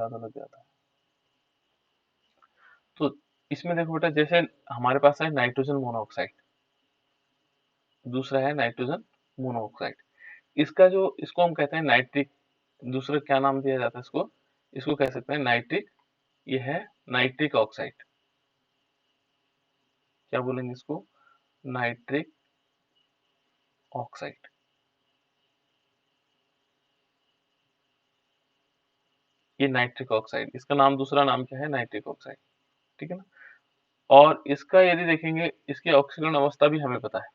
ज्यादा लग जाता है। तो इसमें देखो बेटा, जैसे हमारे पास है नाइट्रोजन मोनोऑक्साइड, दूसरा है नाइट्रोजन मोनोऑक्साइड। इसका जो, इसको हम कहते हैं नाइट्रिक, दूसरा क्या नाम दिया जाता है इसको, इसको कह सकते हैं नाइट्रिक। ये है नाइट्रिक ऑक्साइड। क्या बोलेंगे इसको? Nitric oxide. ये नाइट्रिक ऑक्साइड, इसका नाम, दूसरा नाम क्या है? Nitric oxide. ठीक है ना। और इसका यदि देखेंगे, इसकी ऑक्सीकरण अवस्था भी हमें पता है।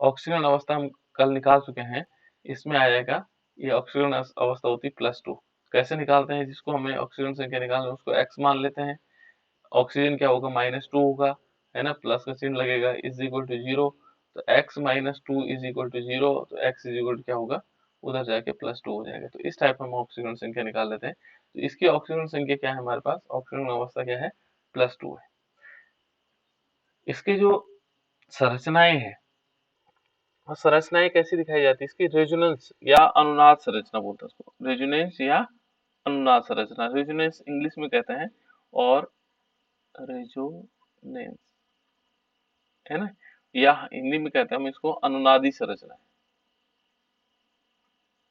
ऑक्सीकरण अवस्था हम कल निकाल चुके हैं। इसमें आ जाएगा, ये ऑक्सीकरण अवस्था होती है +2। कैसे निकालते हैं? जिसको हमें ऑक्सीजन संख्या निकालना है उसको x मान लेते हैं। ऑक्सीजन क्या होगा? -2 होगा, है ना, प्लस का चिन्ह लगेगा, इज इक्वल टू 0। तो x - 2 इज इक्वल टू 0, तो x इज इक्वल टू क्या होगा? उधर जाके +2 हो जाएगा। तो इस टाइप में हम ऑक्सीजन संख्या निकाल लेते हैं। तो इसकी ऑक्सीजन संख्या क्या है हमारे पास? ऑक्सीजन अवस्था क्या है? +2 है। इसके जो संरचनाएं हैं, और संरचनाएं कैसी दिखाई जाती है इसकी? रेजोनेंस या अनुनाद संरचना बोलते हैं उसको, रेजोनेंस या अनुनाद संरचना। रेजोनेंस इंग्लिश में कहते हैं, और रेजोनेंस, है ना, या हिंदी में कहते हैं हम इसको अनुनादी संरचना।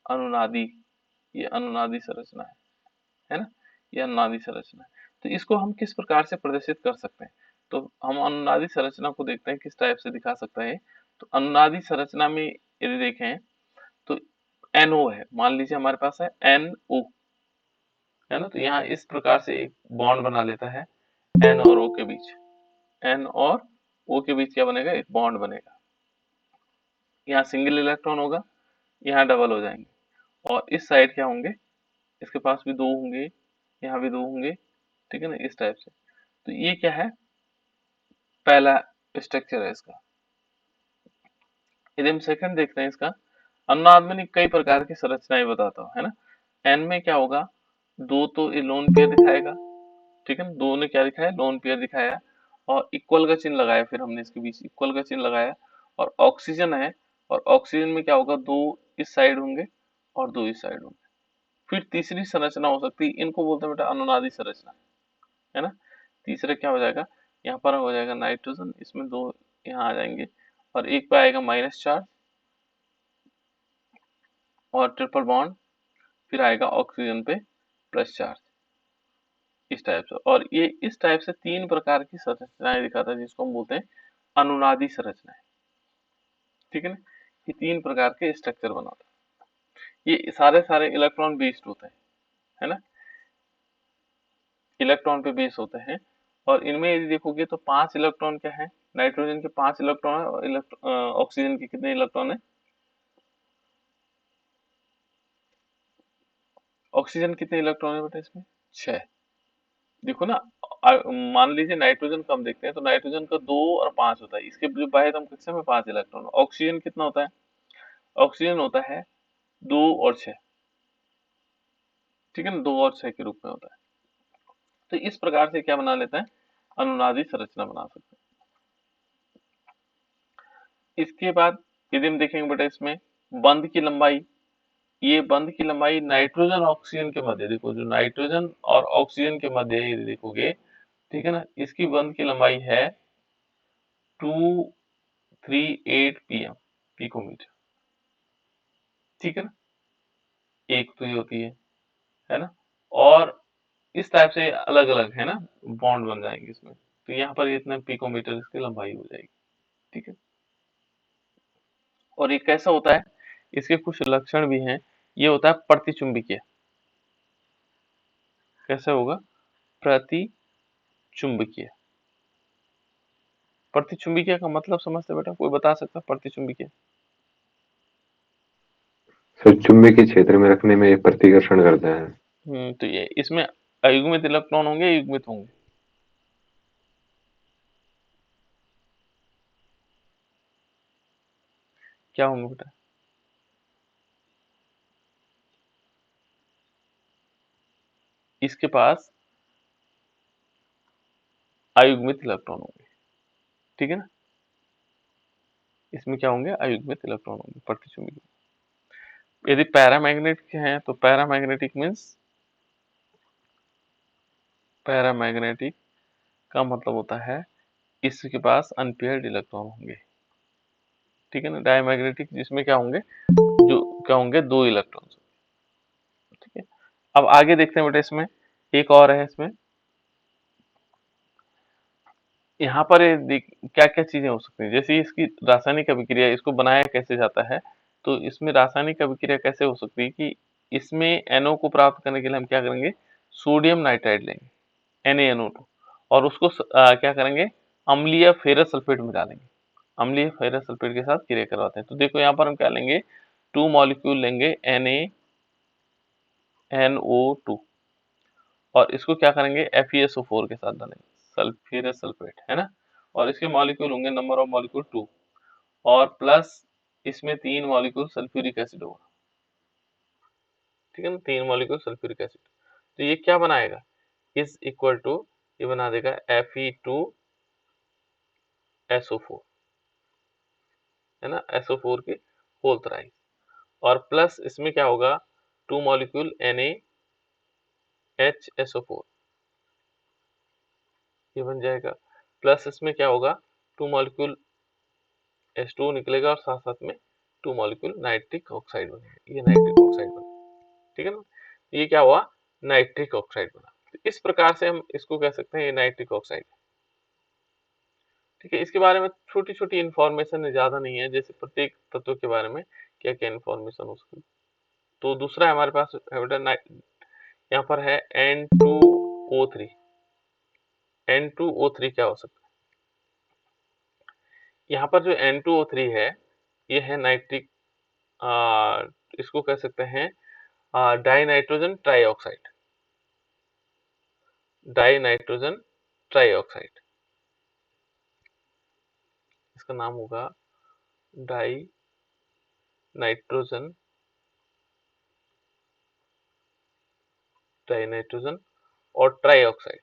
अनुनादी, ये अनुनादी संरचना है ना, ये अनुनादी संरचना है। तो इसको हम किस प्रकार से प्रदर्शित कर सकते हैं? तो हम अनुनादी संरचना को देखते हैं किस टाइप से दिखा सकता है। तो अनुनादी संरचना में यदि देखें तो NO है, मान लीजिए हमारे पास है NO, है ना, तो यहाँ इस प्रकार से एक बॉन्ड बना लेता है N और O के बीच। N और O के बीच क्या बनेगा? एक बॉन्ड बनेगा। यहाँ सिंगल इलेक्ट्रॉन होगा, यहाँ डबल हो जाएंगे, और इस साइड क्या होंगे? इसके पास भी 2 होंगे, यहाँ भी 2 होंगे, ठीक है ना, इस टाइप से। तो ये क्या है? पहला स्ट्रक्चर है इसका। यदि हम सेकंड देखते हैं इसका, अनुनाद में कई प्रकार की संरचनाएं बताता हूँ, है ना। एन में क्या होगा? 2 तो ये लोन पेयर दिखाएगा, ठीक है ना, 2 ने क्या दिखाया? लोन पेयर दिखाया, और इक्वल का चिन्ह लगाया, फिर हमने इसके बीच इक्वल का चिन्ह लगाया, और ऑक्सीजन है, और ऑक्सीजन में क्या होगा? 2 इस साइड होंगे और 2 इस साइड होंगे। फिर तीसरी संरचना हो सकती है, इनको बोलते हैं बेटा अनुनादी संरचना, है ना। तीसरा क्या हो जाएगा? यहाँ पर हो जाएगा नाइट्रोजन, इसमें 2 यहाँ आ जाएंगे, और एक पे आएगा -4 और ट्रिपल बॉन्ड, फिर आएगा ऑक्सीजन पे +4, इस टाइप से। और ये इस टाइप से 3 प्रकार की संरचनाएं दिखाता है, जिसको हम बोलते हैं अनुनादी संरचनाएं, ठीक है ना। ये 3 प्रकार के स्ट्रक्चर बनाता है। ये सारे इलेक्ट्रॉन बेस्ड होते हैं, है ना, इलेक्ट्रॉन पे बेस होते हैं। और इनमें यदि देखोगे तो 5 इलेक्ट्रॉन क्या है? नाइट्रोजन के 5 इलेक्ट्रॉन है, और ऑक्सीजन के कितने इलेक्ट्रॉन है? ऑक्सीजन कितने इलेक्ट्रॉन है बेटा इसमें? 6। देखो ना, मान लीजिए नाइट्रोजन का हम देखते हैं, तो नाइट्रोजन का 2 और 5 होता है, इसके जो बाह्यतम कक्षा में 5 इलेक्ट्रॉन। ऑक्सीजन कितना होता है? ऑक्सीजन होता है 2 और 6, ठीक है ना, 2 और 6 के रूप में होता है। तो इस प्रकार से क्या बना लेता है? अनुनादी संरचना बना सकते हैं। इसके बाद यदि हम देखेंगे बेटा इसमें बंध की लंबाई, ये बंध की लंबाई नाइट्रोजन ऑक्सीजन के मध्य, देखो जो नाइट्रोजन और ऑक्सीजन के मध्य यदि देखोगे, ठीक है ना, इसकी बंध की लंबाई है 238 पिकोमीटर, ठीक है ना, एक तो ये होती है ना। और इस टाइप से अलग अलग, है ना, बॉन्ड बन जाएंगे इसमें। तो यहाँ पर इतने पिकोमीटर इसकी लंबाई हो जाएगी, ठीक है। और ये कैसा होता है? इसके कुछ लक्षण भी हैं। ये होता है प्रतिचुंबकीय। कैसे होगा? प्रतिचुंबकीय। प्रतिचुंबकीय का मतलब समझते बेटा? कोई बता सकता है प्रतिचुंबकीय? सर चुंबकीय क्षेत्र में रखने में प्रतिकर्षण करता है। तो ये इसमें अयुग्मित इलेक्ट्रॉन होंगे, युग्मित होंगे? क्या होंगे बेटा? इसके पास अयुग्मित इलेक्ट्रॉन होंगे, ठीक है ना। इसमें क्या होंगे? अयुग्मित इलेक्ट्रॉन होंगे प्रतिचुंबकीय। यदि पैरामैग्नेटिक हैं तो पैरामैग्नेटिक मीन्स पैरामैग्नेटिक का मतलब होता है इसके पास अनपेयर्ड इलेक्ट्रॉन होंगे, ठीक है ना। डायमैग्नेटिक जिसमें क्या होंगे, जो क्या होंगे, 2 इलेक्ट्रॉन, ठीक है। अब आगे देखते हैं बेटा, इसमें एक और है। इसमें यहाँ पर क्या क्या चीजें हो सकती हैं, जैसे इसकी रासायनिक अभिक्रिया, इसको बनाया कैसे जाता है। तो इसमें रासायनिक अभिक्रिया कैसे हो सकती है कि इसमें NO को प्राप्त करने के लिए हम क्या करेंगे, सोडियम नाइट्राइड लेंगे, NaNO2, और उसको क्या करेंगे, अम्लीय फेरस सल्फेट में डालेंगे, अम्लीय फेरस सल्फेट के साथ क्रिया करवाते हैं। तो देखो यहाँ पर हम क्या लेंगे, 2 मॉलिक्यूल लेंगे NaNO2, और इसको क्या करेंगे, FeSO4 के साथ डालेंगे, सल्फ्यूरस सल्फेट, है ना। और इसके मॉलिक्यूल होंगे, नंबर ऑफ मॉलिक्यूल 2, और प्लस इसमें 3 मॉलिक्यूल सल्फ्यूरिक एसिड होगा, ठीक है ना, 3 मॉलिक्यूल सल्फ्यूरिक एसिड। तो ये क्या बनाएगा, इज इक्वल टू, ये बना देगा Fe2SO4, है ना, SO4 की होल थ्राइस, और प्लस इसमें क्या होगा, 2 मॉलिक्यूल NaHSO4, ये बन जाएगा। प्लस इसमें क्या होगा, 2 मॉलिक्यूल H2 निकलेगा, और साथ साथ में 2 मॉलिक्यूल नाइट्रिक ऑक्साइड बनेगा, ये नाइट्रिक ऑक्साइड बना, ठीक है ना। ये क्या हुआ, नाइट्रिक ऑक्साइड बना। तो इस प्रकार से हम इसको कह सकते हैं, ये नाइट्रिक ऑक्साइड, ठीक है। इसके बारे में छोटी छोटी इंफॉर्मेशन ज्यादा नहीं है, जैसे प्रत्येक तत्व के बारे में क्या क्या इंफॉर्मेशन हो सकती है। तो दूसरा हमारे पास यहाँ पर है N2O3। N2O3 क्या हो सकता है, यहाँ पर जो N2O3 है, ये है नाइट्रिक, इसको कह सकते हैं die nitrogen trioxide, die nitrogen trioxide, इसका नाम होगा डाई नाइट्रोजन, डाई नाइट्रोजन और ट्राईऑक्साइड,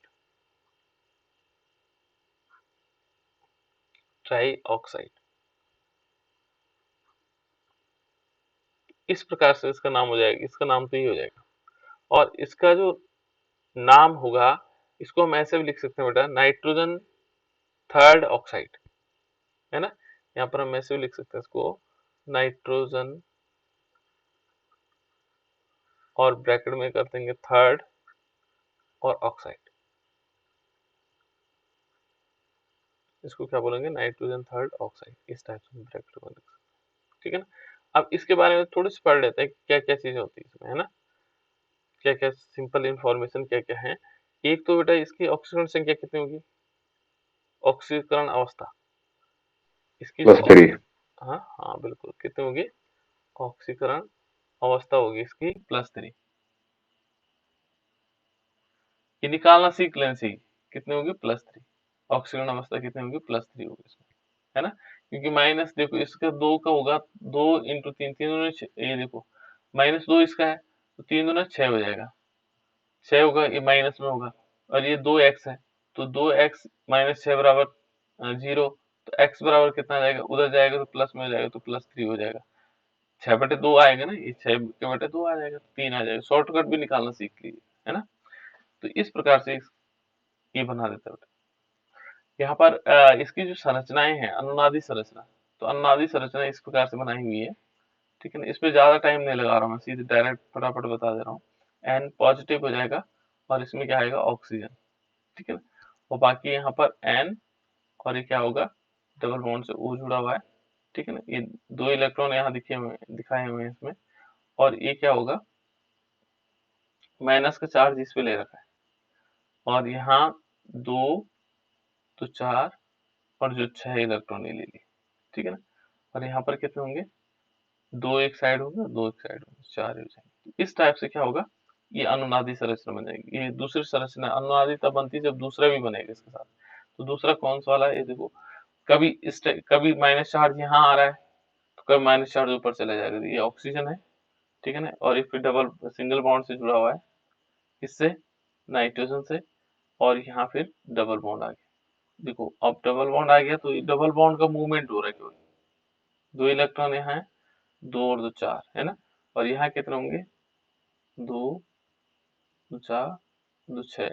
ट्राईऑक्साइड, इस प्रकार से इसका नाम हो जाएगा, इसका नाम तो ये हो जाएगा। और इसका जो नाम होगा, इसको हम ऐसे भी लिख सकते हैं बेटा, नाइट्रोजन थर्ड ऑक्साइड, है ना। यहाँ पर हम ऐसे भी लिख सकते हैं इसको, नाइट्रोजन, और ब्रैकेट में कर देंगे थर्ड और ऑक्साइड, इसको क्या बोलेंगे, नाइट्रोजन थर्ड ऑक्साइड, इस टाइप से ब्रैकेट में लिख सकते हैं, ठीक है ना। अब इसके बारे में थोड़ी सी पढ़ लेते हैं क्या क्या चीजें होती है इसमें, है ना, क्या क्या सिंपल इंफॉर्मेशन क्या क्या है। एक तो बेटा इसकी ऑक्सीकरण संख्या कितनी होगी, ऑक्सीकरण अवस्था, इसकी जो प्लस 3। हाँ हाँ बिल्कुल, कितनी होगी, ऑक्सीकरण अवस्था होगी इसकी +3। ये निकालना सीख लें, सी कितनी होगी, +3, ऑक्सीकरण अवस्था कितनी होगी, +3 होगी इसमें, है ना। क्योंकि माइनस देखो इसका 2 का होगा, 2 इंटू 3, 3 दूनी 6, ये देखो -2 इसका है, तो 3 दूना 6 हो जाएगा, 6 होगा, ये माइनस में होगा, और ये 2x है, तो 2x -6 बराबर 0, तो x बराबर कितना आ जाएगा, उधर जाएगा तो प्लस में हो जाएगा, तो +3 हो जाएगा, 6/2 आएगा ना, ये 6/2 आ जाएगा, 3 आ जाएगा, शॉर्टकट भी निकालना सीख लीजिए, है ना। तो इस प्रकार से ये बना देता है। यहाँ पर इसकी जो संरचनाएं हैं, अनुनादी संरचना, तो अनुनादी संरचना इस प्रकार से बनाई हुई है, ठीक है ना। इस पे ज्यादा टाइम नहीं लगा रहा हूँ, मैं सीधे डायरेक्ट फटाफट बता दे रहा हूँ। N पॉजिटिव हो जाएगा, और इसमें क्या आएगा, ऑक्सीजन, ठीक है ना। और बाकी यहाँ पर N, और ये क्या होगा, डबल बॉन्ड से O जुड़ा हुआ है, ठीक है ना। ये 2 इलेक्ट्रॉन यहाँ दिखाए हुए हैं इसमें, और ये क्या होगा, माइनस का चार्ज इस पे ले रखा है, और यहाँ 2, तो 4, और जो 6 इलेक्ट्रॉन ये ले लिए, ठीक है ना। और यहाँ पर कितने होंगे, 2 एक साइड होगा, 2 एक साइड होगा, 4 हो जाएंगे। इस टाइप से क्या होगा, ये अनुनादी संरचना बन जाएगी। ये दूसरी संरचना अनुनादी तब बनती है जब दूसरा भी बनेगा इसके साथ। तो दूसरा कौन सा वाला है, ये देखो, कभी कभी माइनस चार्ज यहाँ आ रहा है, तो कभी माइनस चार्ज ऊपर चला जाएगा, तो ये ऑक्सीजन है, ठीक है ना। और ये फिर डबल सिंगल बॉन्ड से जुड़ा हुआ है, इससे, नाइट्रोजन से, और यहाँ फिर डबल बॉन्ड आ गया। देखो अब डबल बॉन्ड आ गया, तो डबल बॉन्ड का मूवमेंट हो रहा है केवल, 2 इलेक्ट्रॉन यहाँ है, 2 और 2 4, है ना। और यहाँ कितने होंगे, 2, 2 4, 2 6,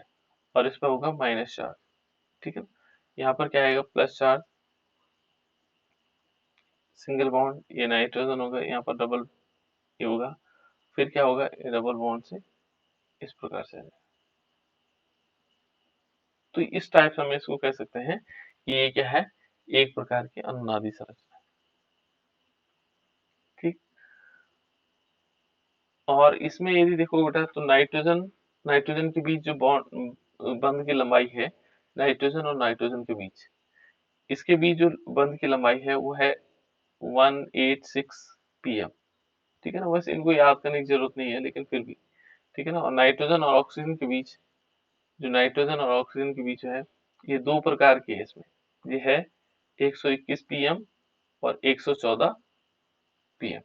और इस पे होगा माइनस चार्ज, ठीक है। यहाँ पर क्या आएगा, प्लस चार्ज, सिंगल बॉन्ड, ये नाइट्रोजन होगा, यहाँ पर डबल ये होगा, फिर क्या होगा, ये डबल बॉन्ड से इस प्रकार से आएगा। तो इस टाइप से हम इसको कह सकते हैं कि ये क्या है, एक प्रकार की अनुनादी संरचना, ठीक। और इसमें यदि देखो बेटा, तो नाइट्रोजन नाइट्रोजन के बीच जो बॉन्ड बंध की लंबाई है, नाइट्रोजन और नाइट्रोजन के बीच, इसके बीच जो बंध की लंबाई है वो है 186 pm, ठीक है ना। वैसे इनको याद करने की जरूरत नहीं है, लेकिन फिर भी ठीक है ना। और नाइट्रोजन और ऑक्सीजन के बीच, जो नाइट्रोजन और ऑक्सीजन के बीच है, ये दो प्रकार की है इसमें, ये है 121 pm और 114 pm।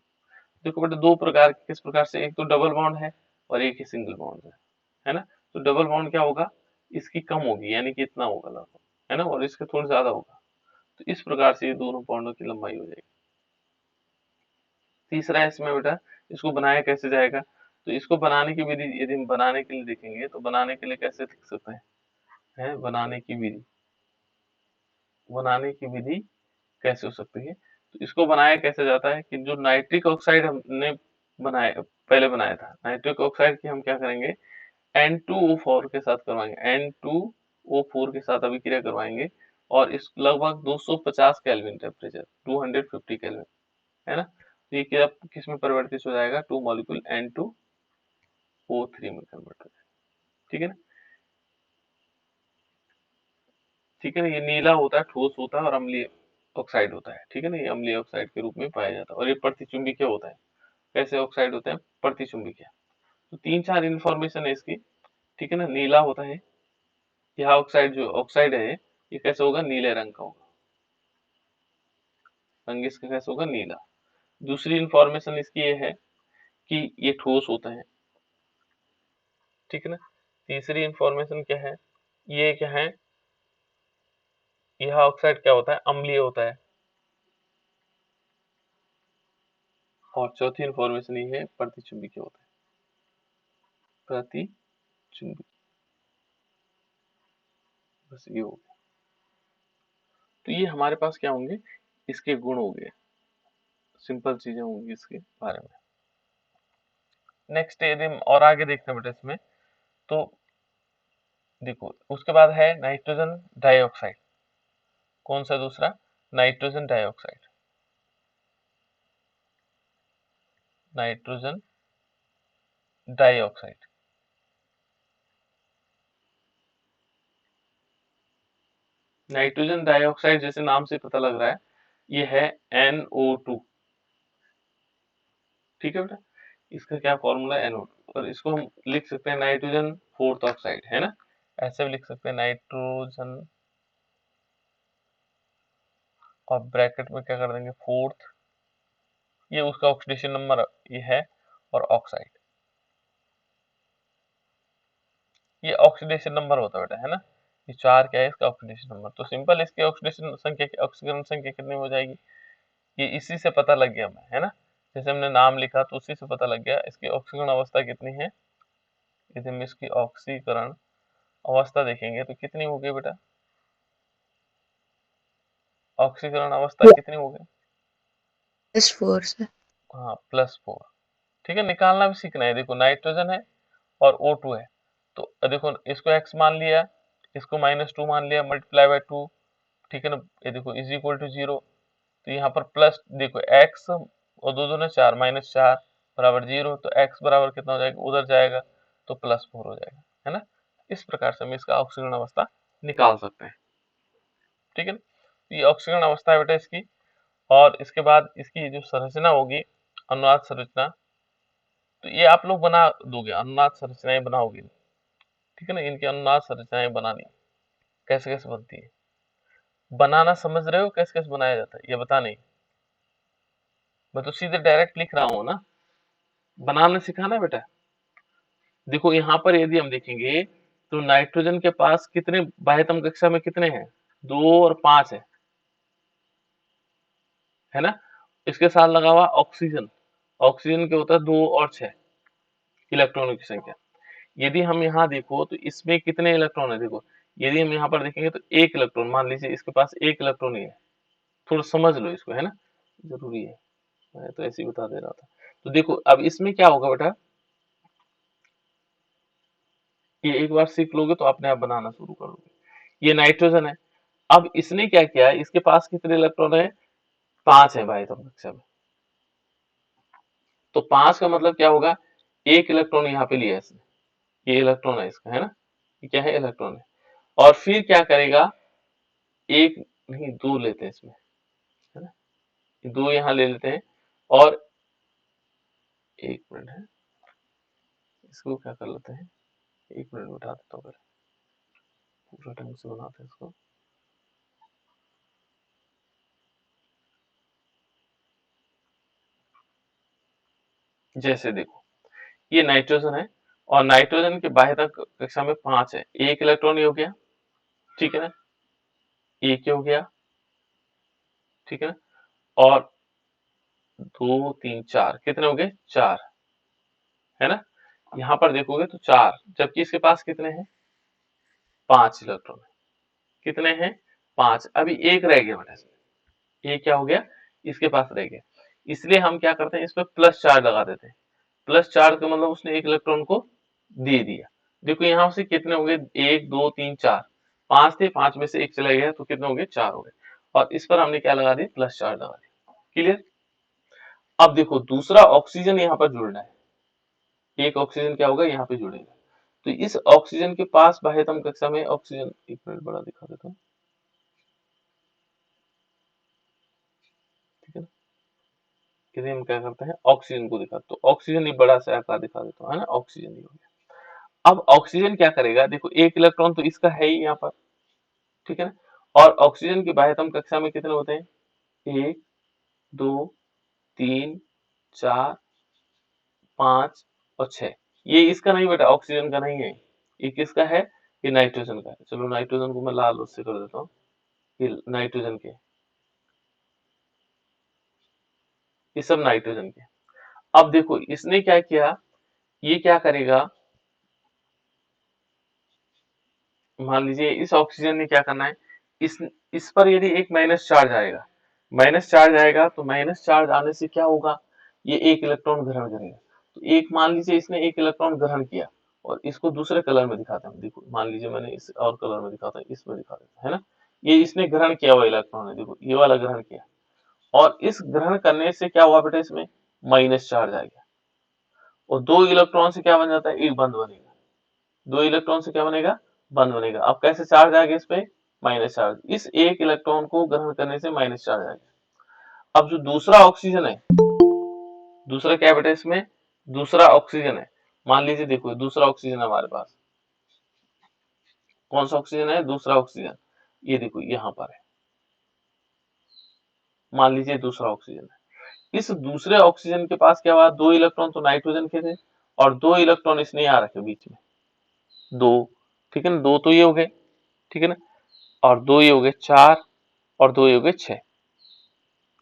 देखो बेटा, दो प्रकार के किस प्रकार से, एक तो डबल बॉन्ड है और एक ही सिंगल बॉन्ड है ना। तो डबल बॉन्ड क्या होगा, इसकी कम होगी, यानी कि इतना होगा लगभग, है ना, और इसके थोड़ा ज्यादा होगा। तो इस प्रकार से ये दोनों बॉन्डों की लंबाई हो जाएगी। तीसरा है इसमें बेटा, इसको बनाया कैसे जाएगा, तो इसको बनाने की विधि यदि हम बनाने के लिए देखेंगे, तो बनाने के लिए कैसे लिख सकते हैं, बनाने की विधि कैसे हो सकती है। तो इसको बनाया कैसे जाता है कि जो नाइट्रिक ऑक्साइड हमने बनाया, पहले बनाया था, नाइट्रिक ऑक्साइड की हम क्या करेंगे, N2O4 के साथ करवाएंगे, N2O4 के साथ अभिक्रिया करवाएंगे, और इस लगभग 250 केल्विन टेम्परेचर, 250 केल्विन, है ना। तो ये क्या किस में परिवर्तित हो जाएगा, 2 मॉलिक्यूल N2O3 में कन्वर्ट हो जाएगा, ठीक है ना। ठीक है ना, ये नीला होता है, ठोस होता है और अम्लीय ऑक्साइड होता है, ठीक है ना, ये अम्लीय ऑक्साइड के रूप में पाया जाता है, और ये प्रतिचुंबकीय होता है। कैसे ऑक्साइड होते हैं, प्रतिचुंबकीय। तो तीन चार इन्फॉर्मेशन है इसकी, ठीक है ना। नीला होता है, यह ऑक्साइड, जो ऑक्साइड है ये कैसे होगा, नीले रंग का होगा, रंग इसका कैसे होगा, नीला। दूसरी इंफॉर्मेशन इसकी ये है कि ये ठोस होता है, ठीक है ना। तीसरी इंफॉर्मेशन क्या है, ये क्या है, यह ऑक्साइड क्या होता है, अम्लीय होता है। और चौथी इंफॉर्मेशन ये है, प्रतिचुंबकीय होता है, प्रतिचुंबकीय, बस ये हो गया। तो ये हमारे पास क्या होंगे, इसके गुण हो गए, सिंपल चीजें होंगी इसके बारे में। नेक्स्ट यदि हम और आगे देखते हैं बेटा इसमें, तो देखो उसके बाद है नाइट्रोजन डाइऑक्साइड। कौन सा दूसरा, nitrogen dioxide, nitrogen dioxide. Nitrogen dioxide जैसे नाम से पता लग रहा है, ये है NO2, ठीक है बेटा। इसका क्या फॉर्मूला है, NO2, और इसको हम लिख सकते हैं नाइट्रोजन फोर्थ ऑक्साइड, है ना। ऐसे भी लिख सकते हैं नाइट्रोजन, और ब्रैकेट में क्या कर देंगे, फोर्थ, ये उसका ऑक्सीडेशन नंबर ये है, और ऑक्साइड, ये ऑक्सीडेशन नंबर होता है बेटा, है ना। ये चार क्या है, इसका ऑक्सीडेशन नंबर। तो सिंपल इसकी ऑक्सीडेशन संख्या, ऑक्सीकरण संख्या कितनी हो जाएगी, ये इसी से पता लग गया हमें, है ना। जैसे हमने नाम लिखा तो उसी से पता लग गया इसकी ऑक्सीकरण अवस्था कितनी है। यदि हम इसकी ऑक्सीकरण अवस्था देखेंगे तो कितनी हो गई बेटा, ऑक्सीकरण अवस्था कितनी हो गई, +4 से। हाँ +4, ठीक है। निकालना भी सीखना है, देखो नाइट्रोजन है और O2 है, तो देखो इसको x मान लिया, इसको -2 मान लिया, मल्टीप्लाई बाय 2, ठीक है ना। ये देखो इज इक्वल टू 0, तो यहाँ पर प्लस देखो x और दो दूने 4, -4 बराबर 0, तो x बराबर कितना हो जाएगा, उधर जाएगा तो +4 हो जाएगा, है ना। इस प्रकार से हम इसका ऑक्सीकरण अवस्था निकाल सकते हैं, ठीक है ना। तो ये ऑक्सीकरण अवस्था है बेटा इसकी। और इसके बाद इसकी जो संरचना होगी, अनुनाद संरचना, तो ये आप लोग बना दोगे, अनुनाद संरचनाएं बनाओगे, ठीक है ना। इनकी अनुनाद संरचनाएं बनानी कैसे कैसे बनती है, बनाना समझ रहे हो, कैसे कैसे बनाया जाता है ये बता नहीं, मैं तो सीधे डायरेक्ट लिख रहा हूँ ना, बनाना सिखाना बेटा। देखो यहाँ पर यदि हम देखेंगे, तो नाइट्रोजन के पास कितने बाह्यतम कक्षा में कितने हैं, 2 और 5 है ना। इसके साथ लगा हुआ ऑक्सीजन, ऑक्सीजन के होता है 2 और 6 इलेक्ट्रॉनों की संख्या। यदि हम यहाँ देखो तो इसमें कितने इलेक्ट्रॉन है, देखो यदि हम यहाँ पर देखेंगे तो एक इलेक्ट्रॉन, मान लीजिए इसके पास एक इलेक्ट्रॉन ही है, थोड़ा समझ लो इसको, है ना, जरूरी है, मैं तो ऐसे ही बता दे रहा था। तो देखो अब इसमें क्या होगा बेटा, ये एक बार सीख लोगे तो अपने आप बनाना शुरू करोगे। ये नाइट्रोजन है, अब इसने क्या किया है, इसके पास कितने इलेक्ट्रॉन है, 5 है भाई, तुम कक्षा में, तो 5 का मतलब क्या होगा, एक इलेक्ट्रॉन यहाँ पे लिया है इसने, ये इलेक्ट्रॉन है इसका, है ना, ये क्या है, इलेक्ट्रॉन है। और फिर क्या करेगा, एक नहीं दो लेते हैं इसमें, है ना, दो यहाँ ले लेते हैं, और एक मिनट है, इसको क्या कर लेते हैं, एक मिनट उठा देता हूँ, पूरा ढंग से बनाते हैं इसको। जैसे देखो ये नाइट्रोजन है, और नाइट्रोजन के बाह्यता कक्षा में 5 है, एक इलेक्ट्रॉन ही हो गया, ठीक है ना, एक ही हो गया, ठीक है ना, और दो तीन चार, कितने हो गए, 4, है ना, यहाँ पर देखोगे तो 4, जबकि इसके पास कितने हैं, 5 इलेक्ट्रॉन है, कितने हैं, 5, अभी एक रह गया बेटा इसमें, एक क्या हो गया, इसके पास रह गया, इसलिए हम क्या करते हैं, इस पर प्लस चार्ज लगा देते हैं। प्लस चार्ज का मतलब उसने एक इलेक्ट्रॉन को दे दिया। देखो यहाँ से कितने हो गए, 1 2 3 4, 5 थे, 5 में से एक चला गया तो कितने हो गए, 4 हो गए, और इस पर हमने क्या लगा दिया, प्लस चार्ज लगा दिया। क्लियर। अब देखो दूसरा ऑक्सीजन यहाँ पर जुड़ना है, एक ऑक्सीजन क्या होगा, यहाँ पे जुड़ेगा, तो इस ऑक्सीजन के पास बाह्यतम कक्षा में ऑक्सीजन, एक मिनट बड़ा दिखा देता हूँ, ठीक है ना, यदि हम क्या करते हैं, ऑक्सीजन को दिखा, तो ऑक्सीजन ही बड़ा सा आकार दिखा देता हूँ, है ना, ऑक्सीजन ही हो गया। अब ऑक्सीजन क्या करेगा, देखो एक इलेक्ट्रॉन तो इसका है ही यहाँ पर, ठीक है ना, और ऑक्सीजन की बाह्यतम कक्षा में कितने होते हैं, 1 2 3 4 5 और 6, ये इसका नहीं बेटा, ऑक्सीजन का नहीं है, ये किसका है, ये नाइट्रोजन का है। चलो नाइट्रोजन को मैं लाल उससे कर देता हूँ, ये नाइट्रोजन के, ये सब नाइट्रोजन के। अब देखो इसने क्या किया, ये क्या करेगा, मान लीजिए इस ऑक्सीजन ने क्या करना है, इस पर यदि एक माइनस चार्ज आएगा, माइनस चार्ज आएगा तो माइनस चार्ज आने से क्या होगा, ये एक इलेक्ट्रॉन ग्रहण करेगा, तो एक मान लीजिए इसने एक इलेक्ट्रॉन ग्रहण किया, और इसको दूसरे कलर में दिखाते हैं, देखो मान लीजिए मैंने इस और कलर में दिखाता हूँ, इसमें दिखा देता है ना, ये इसने ग्रहण किया हुआ इलेक्ट्रॉन है, देखो ये वाला ग्रहण किया, और इस ग्रहण करने से क्या हुआ बेटा, इसमें माइनस चार्ज आ गया, और दो इलेक्ट्रॉन से क्या बन जाता है, एक बंद बनेगा, दो इलेक्ट्रॉन से क्या बनेगा, बंद बनेगा। अब कैसे चार्ज आ गया इस पे, माइनस चार्ज, इस एक इलेक्ट्रॉन को ग्रहण करने से माइनस चार्ज आ गया। अब जो दूसरा ऑक्सीजन है, दूसरा क्या बेटा इसमें, दूसरा ऑक्सीजन है, मान लीजिए देखो दूसरा ऑक्सीजन हमारे पास, कौन सा ऑक्सीजन है, दूसरा ऑक्सीजन, ये देखो यहाँ पर है, मान लीजिए दूसरा ऑक्सीजन है, इस दूसरे ऑक्सीजन के पास क्या हुआ, दो इलेक्ट्रॉन तो नाइट्रोजन के थे, और दो इलेक्ट्रॉन इसने यहाँ रखे बीच में, दो, ठीक है ना, दो तो ये हो गए, ठीक है ना, और दो ये हो गए 4, और दो ये हो गए 6,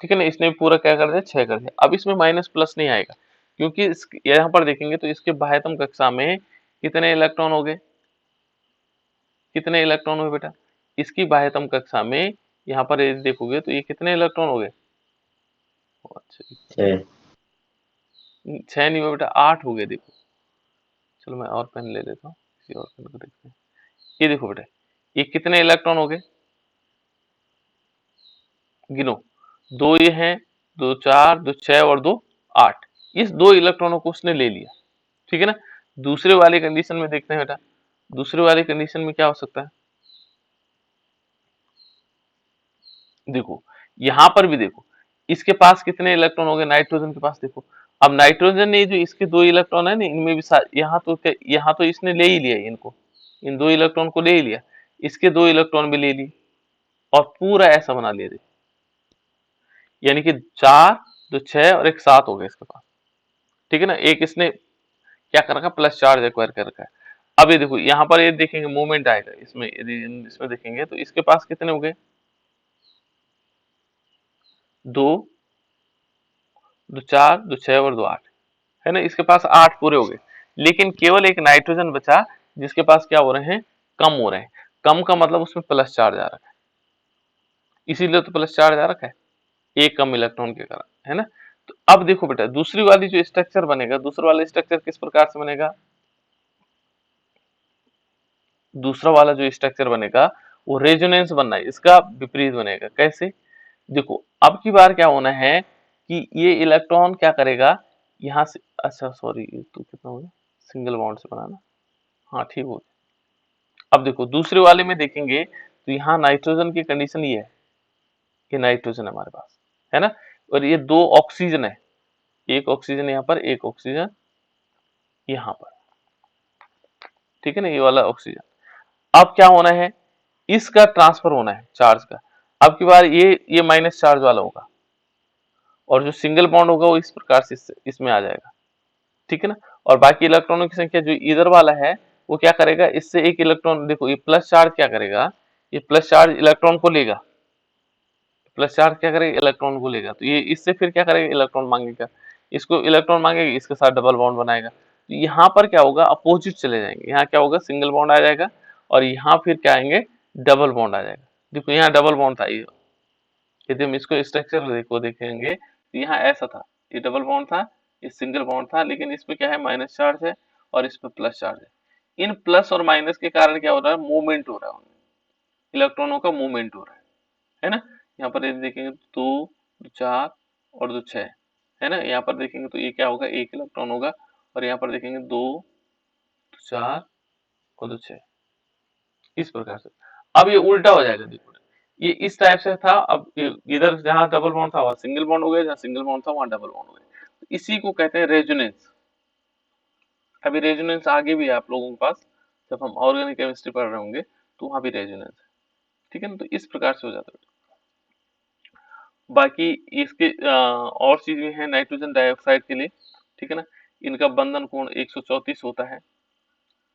ठीक है ना, इसने पूरा क्या कर दिया, 6 कर दिया। अब इसमें माइनस प्लस नहीं आएगा, क्योंकि यहाँ पर देखेंगे तो इसके बाह्यतम कक्षा में कितने इलेक्ट्रॉन हो गए, कितने इलेक्ट्रॉन हुए बेटा, इसकी बाह्यतम कक्षा में यहाँ पर यदि देखोगे तो ये कितने इलेक्ट्रॉन हो गए, अच्छा 6 नहीं हुआ बेटा, 8 हो गए, देखो, चलो मैं और पेन ले लेता हूँ, किसी और पेन को देखते हैं, ये देखो बेटा, ये कितने इलेक्ट्रॉन हो गए, गिनो, दो ये हैं, दो 4, दो 6 और दो 8, इस दो इलेक्ट्रॉनों को उसने ले लिया, ठीक है ना। दूसरे वाले कंडीशन में देखते हैं बेटा, दूसरे वाले कंडीशन में क्या हो सकता है, देखो यहां पर भी देखो, इसके पास कितने इलेक्ट्रॉन हो गए, नाइट्रोजन के पास देखो, अब नाइट्रोजन ने जो इसके दो इलेक्ट्रॉन है ना, इनमें भी यहाँ तो इसने ले ही लिया इनको, इन दो इलेक्ट्रॉन को ले ही लिया, इसके दो इलेक्ट्रॉन भी ले लिए, और पूरा ऐसा बना लिया, देखो यानी कि 4 दो 6 और एक 7 हो गया इसके पास, ठीक है ना, एक इसने क्या कर रखा, प्लस चार्ज एक्वायर कर रखा है। अब ये देखो यहाँ पर ये देखेंगे मूवमेंट आएगा इसमें, यदि इसमें देखेंगे तो इसके पास कितने हो गए, दो, दो 4, दो 6 और दो 8, है ना, इसके पास 8 पूरे हो गए, लेकिन केवल एक नाइट्रोजन बचा जिसके पास क्या हो रहे हैं, कम हो रहे हैं। कम का मतलब उसमें प्लस चार्ज आ रखा है, इसीलिए तो प्लस चार्ज आ रखा है, एक कम इलेक्ट्रॉन के कारण, है ना। तो अब देखो बेटा, दूसरी वाली जो स्ट्रक्चर बनेगा, दूसरा वाला स्ट्रक्चर किस प्रकार से बनेगा, दूसरा वाला जो स्ट्रक्चर बनेगा वो रेजोनेंस बनना है, इसका विपरीत बनेगा। कैसे, देखो अब की बार क्या होना है कि ये इलेक्ट्रॉन क्या करेगा, यहाँ से, अच्छा सॉरी तो कितना हो गया, सिंगल बॉन्ड से बनाना, हाँ ठीक हो गया। अब देखो दूसरे वाले में देखेंगे तो यहाँ नाइट्रोजन की कंडीशन ये है, ये नाइट्रोजन हमारे पास, है ना, और ये दो ऑक्सीजन है, एक ऑक्सीजन यहाँ पर, एक ऑक्सीजन यहाँ पर, ठीक है ना, ये वाला ऑक्सीजन। अब क्या होना है, इसका ट्रांसफर होना है चार्ज का। अब की बार ये माइनस चार्ज वाला होगा, और जो सिंगल बॉन्ड होगा वो इस प्रकार से इसमें आ जाएगा, ठीक है ना। और बाकी इलेक्ट्रॉनों की संख्या जो इधर वाला है वो क्या करेगा, इससे एक इलेक्ट्रॉन, देखो ये प्लस चार्ज क्या करेगा, ये प्लस चार्ज इलेक्ट्रॉन को लेगा, प्लस चार्ज क्या करेगा, इलेक्ट्रॉन को लेगा, तो ये इससे फिर क्या करेगा, इलेक्ट्रॉन मांगेगा, इसको इलेक्ट्रॉन मांगेगा, इसके साथ डबल बॉन्ड बनाएगा। तो यहाँ पर क्या होगा, अपोजिट चले जाएंगे, यहाँ क्या होगा, सिंगल बॉन्ड आ जाएगा, और यहाँ फिर क्या आएंगे, डबल बॉन्ड आ जाएगा। देखो यहाँ डबल बॉन्ड था, ये यदि हम इसको स्ट्रक्चर को देखेंगे तो यहाँ ऐसा था, ये डबल बॉन्ड था, ये सिंगल बॉन्ड था, लेकिन इसमें क्या है, माइनस चार्ज है, और इस पे प्लस चार्ज है। इन प्लस और माइनस के कारण क्या हो रहा है, मूवमेंट हो रहा है, इलेक्ट्रॉनों का मूवमेंट हो रहा है ना। यहाँ पर यदि देखेंगे तो 2, 4 और 2, 6, है ना। यहाँ पर देखेंगे तो ये क्या होगा, एक इलेक्ट्रॉन होगा, और यहाँ पर देखेंगे 2, 4 और 2, 6, इस प्रकार से। अब ये उल्टा हो जाएगा, देखो ये इस टाइप से था, अब इधर जहां डबल बॉन्ड था वहां सिंगल बॉन्ड हो गया, जहां सिंगल बॉन्ड था वहां डबल बॉन्ड हो गया। तो इसी को कहते हैं रेजोनेंस। अभी रेजोनेंस आगे भी है आप लोगों के पास, जब हम ऑर्गेनिक केमिस्ट्री पढ़ रहे होंगे तो वहां भी रेजोनेंस है, ठीक है ना। तो इस प्रकार से हो जाता है। बाकी इसके और चीज भी है नाइट्रोजन डाइऑक्साइड के लिए, ठीक है ना। इनका बंधन कोण 134 होता है,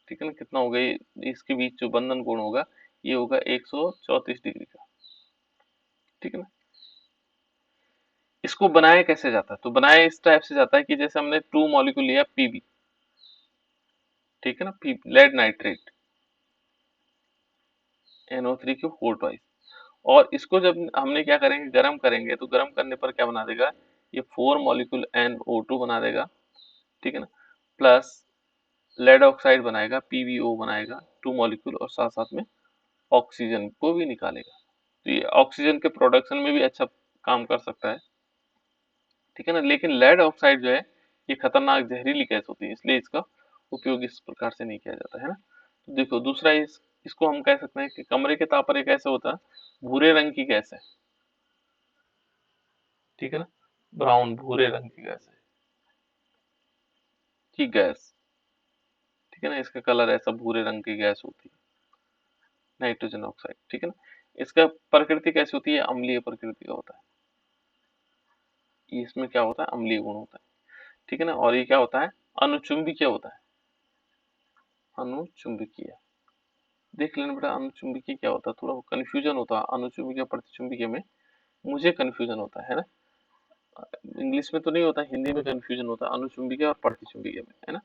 ठीक है ना। कितना होगा ये, इसके बीच जो बंधन कोण होगा ये होगा 134 डिग्री का, ठीक है ना। इसको बनाया कैसे जाता है, तो बनाया इस टाइप से जाता है कि जैसे हमने 2 मॉलिक्यूल लिया पीबी, ठीक है ना, लेड नाइट्रेट NO3 के 4 ट्वाइस, और इसको जब हमने क्या करेंगे, गर्म करेंगे, तो गर्म करने पर क्या बना देगा, ये 4 मॉलिक्यूल NO2 बना देगा, ठीक है ना, प्लस लेड ऑक्साइड बनाएगा, PbO बनाएगा 2 मॉलिक्यूल, और साथ साथ में ऑक्सीजन को भी निकालेगा। तो ये ऑक्सीजन के प्रोडक्शन में भी अच्छा काम कर सकता है, ठीक है ना। लेकिन लेड ऑक्साइड जो है ये खतरनाक जहरीली गैस होती है, इसलिए इसका उपयोग इस प्रकार से नहीं किया जाता है ना। तो देखो दूसरा इसको हम कह सकते हैं कि कमरे के तापर एक ऐसे होता है, भूरे रंग की गैस है, ठीक है ना, ब्राउन भूरे रंग की गैस है, ठीक गैस, ठीक है ना, इसका कलर ऐसा भूरे रंग की गैस होती है, नाइट्रोजन ऑक्साइड, ठीक है ना। इसका प्रकृति कैसी होती है, अम्लीय प्रकृति का होता है, इसमें क्या होता है, अम्लीय गुण होता है, ठीक है ना। और ये क्या होता है, अनुचुंबकीय होता है, अनुचुंबकीय, देख लेना बेटा अनुचुंबकीय क्या होता है, थोड़ा कंफ्यूजन होता है अनुचुंबकीय प्रतिचुंबकीय में, मुझे कंफ्यूजन होता है ना। इंग्लिश में तो नहीं होता, हिंदी में कंफ्यूजन होता है अनुचुंबकीय और प्रतिचुंबकीय में, है ना।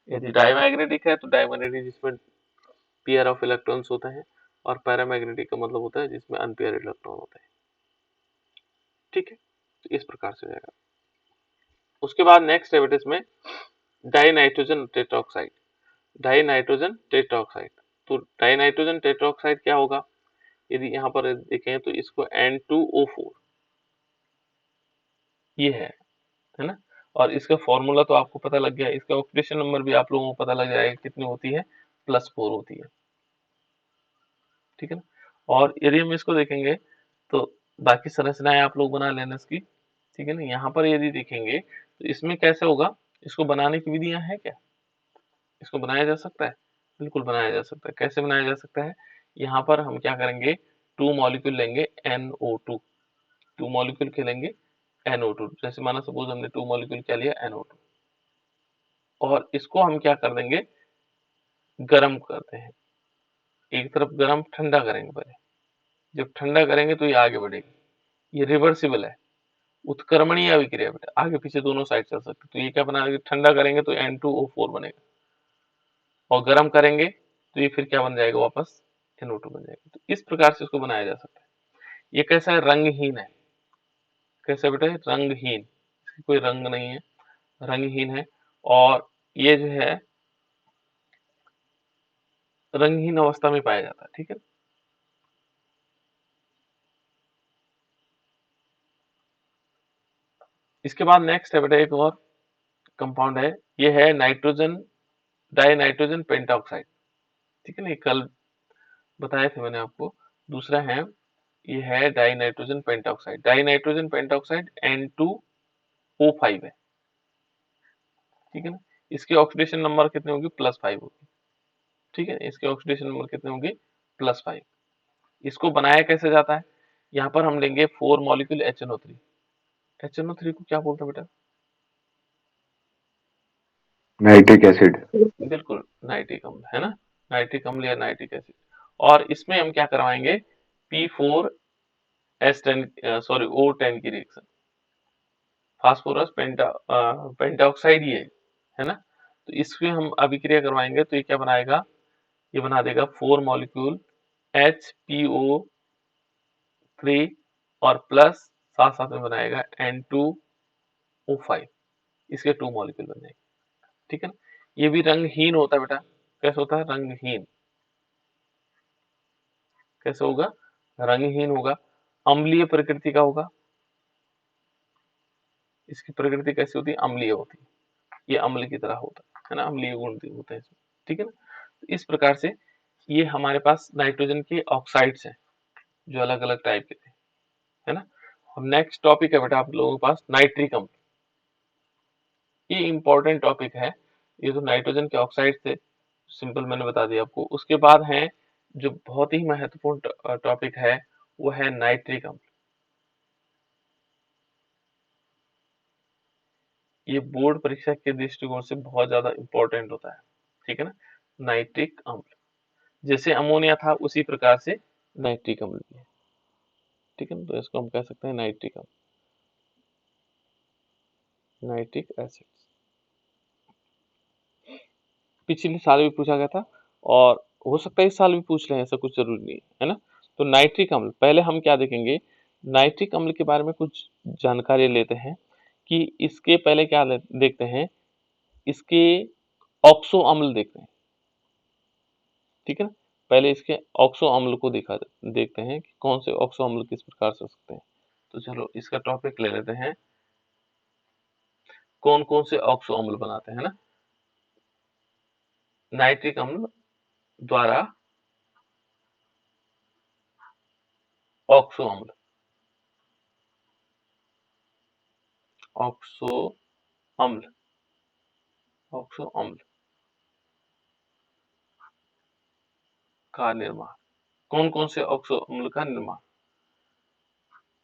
यदि डायमैग्नेटिक है तो डायमैग्नेटिक जिसमें पेयर ऑफ इलेक्ट्रॉन्स होते हैं, और पैरामैग्नेटिक का मतलब होता है जिसमें अनपेयर इलेक्ट्रॉन होते हैं, ठीक है। तो इस प्रकार से हो जाएगा। उसके बाद नेक्स्ट है बेटा इसमें die nitrogen tetroxide, die nitrogen tetroxide. तो डाई नाइट्रोजन टेट्राऑक्साइड क्या होगा, यदि यहाँ पर देखें तो इसको N2O4 ये है ना। और इसका फॉर्मूला तो आपको पता लग गया, इसका ऑक्सीडेशन नंबर भी आप लोगों को पता लग जाएगा कितनी होती है, +4 होती है, ठीक है ना। और यदि हम इसको देखेंगे तो बाकी संरचनाएं आप लोग बना लेना इसकी, ठीक है ना। यहाँ पर यदि देखेंगे तो इसमें कैसे होगा, इसको बनाने की विधियां हैं क्या, इसको बनाया जा सकता है, बिल्कुल बनाया जा सकता है। कैसे बनाया जा सकता है, यहाँ पर हम क्या करेंगे, 2 मॉलिक्यूल लेंगे NO2, 2 मॉलिक्यूल के लेंगे NO2, जैसे माना सपोज हमने 2 मॉलिक्यूल क्या लिया NO2, और इसको हम क्या कर देंगे, गर्म करते हैं, एक तरफ गर्म ठंडा करेंगे पहले, जब ठंडा करेंगे तो ये आगे बढ़ेगी, ये रिवर्सिबल है, उत्क्रमणीय अभिक्रिया बेटा, आगे पीछे दोनों साइड चल सकते। तो ये क्या बना, ठंडा करेंगे तो N2O4 बनेगा, और गर्म करेंगे तो ये फिर क्या बन जाएगा, वापस NO2 बन जाएगा। तो इस प्रकार से इसको बनाया जा सकता है। ये कैसा है, रंगहीन है। कैसा बेटा, रंगहीन, इसकी कोई रंग नहीं है, रंगहीन है। और ये जो है रंगहीन अवस्था में पाया जाता है, ठीक है। इसके बाद नेक्स्ट है बेटा एक और कंपाउंड है, ये है नाइट्रोजन डाई नाइट्रोजन पेंटाऑक्साइड, ठीक है ना, ये कल बताए थे मैंने आपको। दूसरा है, ये है die nitrogen pentoxide. Die nitrogen pentoxide N2O5 है, ठीक है ना। इसके ऑक्सीडेशन नंबर कितने होगी, +5 होगी, ठीक है। इसके ऑक्सीडेशन नंबर कितने होंगे, +5। इसको बनाया कैसे जाता है, यहाँ पर हम लेंगे 4 मॉलिक्यूल HNO3। HNO3 को क्या बोलते हैं बेटा, नाइट्रिक एसिड। बिल्कुल नाइट्रिक अम्ल, है ना, नाइट्रिक अम्ल या नाइट्रिक एसिड। और इसमें हम क्या करवाएंगे, P4S10 सॉरी O10 की रिएक्शन, फास्फोरस पेंटाऑक्साइड है ना। तो इसमें हम अभिक्रिया करवाएंगे तो ये क्या बनाएगा, ये बना देगा 4 मॉलिक्यूल HPO3 और प्लस साथ साथ में बनाएगा N2O5, इसके 2 मॉलिक्यूल बन जाएंगे, ठीक है ना। ये भी रंगहीन होता है बेटा, कैसे होता है, रंगहीन, कैसे होगा, रंगहीन होगा, अम्लीय प्रकृति का होगा। इसकी प्रकृति कैसी होती है, अम्लीय होती है, ये अम्ल की तरह होता है ना, अम्लीय गुण होते हैं इसमें, ठीक है ना। तो इस प्रकार से ये हमारे पास नाइट्रोजन के ऑक्साइड्स हैं जो अलग अलग टाइप के थे, है ना। अब नेक्स्ट टॉपिक है बेटा आप लोगों के पास नाइट्रिक अम्ल। ये इंपॉर्टेंट टॉपिक है, ये तो नाइट्रोजन के ऑक्साइड थे, सिंपल मैंने बता दिया आपको। उसके बाद है जो बहुत ही महत्वपूर्ण टॉपिक है, वो है नाइट्रिक अम्ल। ये बोर्ड परीक्षा के दृष्टिकोण से बहुत ज्यादा इंपॉर्टेंट होता है, ठीक है ना। नाइट्रिक अम्ल, जैसे अमोनिया था उसी प्रकार से नाइट्रिक अम्ल भी है, ठीक है ना। तो इसको हम कह सकते हैं नाइट्रिक अम्ल, नाइट्रिक एसिड। पिछले साल भी पूछा गया था और हो सकता है इस साल भी पूछ रहे हैं, ऐसा कुछ जरूरी नहीं है ना। तो नाइट्रिक अम्ल, पहले हम क्या देखेंगे, नाइट्रिक अम्ल के बारे में कुछ जानकारी लेते हैं कि इसके पहले क्या देखते हैं, इसके ऑक्सो अम्ल देखते हैं, ठीक है ना। पहले इसके ऑक्सो अम्ल को देखते हैं कि कौन से ऑक्सो अम्ल किस प्रकार से हो सकते हैं। तो चलो इसका टॉपिक ले लेते हैं, कौन कौन से ऑक्सो अम्ल बनाते हैं ना, नाइट्रिक अम्ल द्वारा ऑक्सो अम्ल, ऑक्सो अम्ल, ऑक्सो अम्ल का निर्माण, कौन कौन से ऑक्सो अम्ल का निर्माण,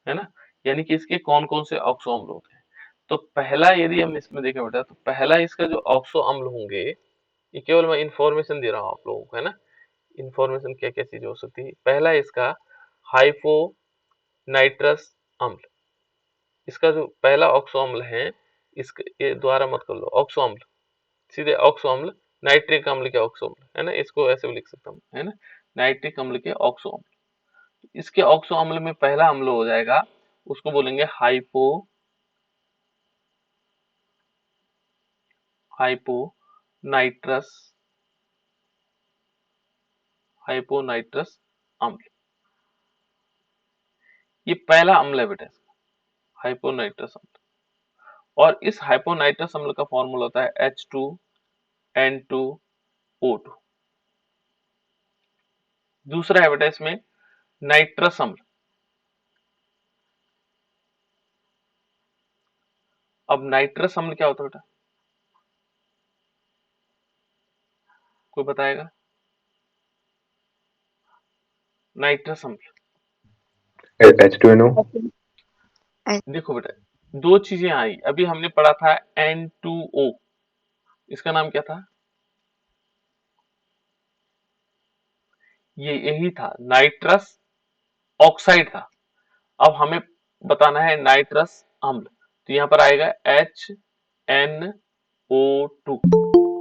है ना, यानी कि इसके कौन कौन से ऑक्सो अम्ल होते हैं। तो पहला यदि हम इसमें देखें बेटा, तो पहला इसका जो ऑक्सो अम्ल होंगे, ये केवल मैं इंफॉर्मेशन दे रहा हूँ आप लोगों को, है ना, इंफॉर्मेशन क्या क्या चीजें हो सकती है। पहला इसका हाइपो नाइट्रस अम्ल, इसका जो पहला ऑक्सो अम्ल है, इसके ये द्वारा मत कर लो, ऑक्सो अम्ल सीधे ऑक्सो अम्ल, नाइट्रिक अम्ल के ऑक्सो अम्ल, है ना, इसको ऐसे भी लिख सकता हूँ, है ना, नाइट्रिक अम्ल के ऑक्सो अम्ल। इसके ऑक्सो अम्ल में पहला अम्ल हो जाएगा, उसको बोलेंगे हाइपोनाइट्रस हाइपोनाइट्रस अम्ल। ये पहला अम्ल है बेटा, हाइपोनाइट्रस अम्ल। और इस हाइपोनाइट्रस अम्ल का फॉर्मूला होता है H2N2O2। दूसरा है बेटा इसमें नाइट्रस अम्ल। अब नाइट्रस अम्ल क्या होता है बेटा, कोई बताएगा, नाइट्रस अम्ल। H2NO। देखो बेटा, दो चीजें आई, अभी हमने पढ़ा था N2O, इसका नाम क्या था, ये यही था, नाइट्रस ऑक्साइड था। अब हमें बताना है नाइट्रस अम्ल, तो यहाँ पर आएगा HNO2।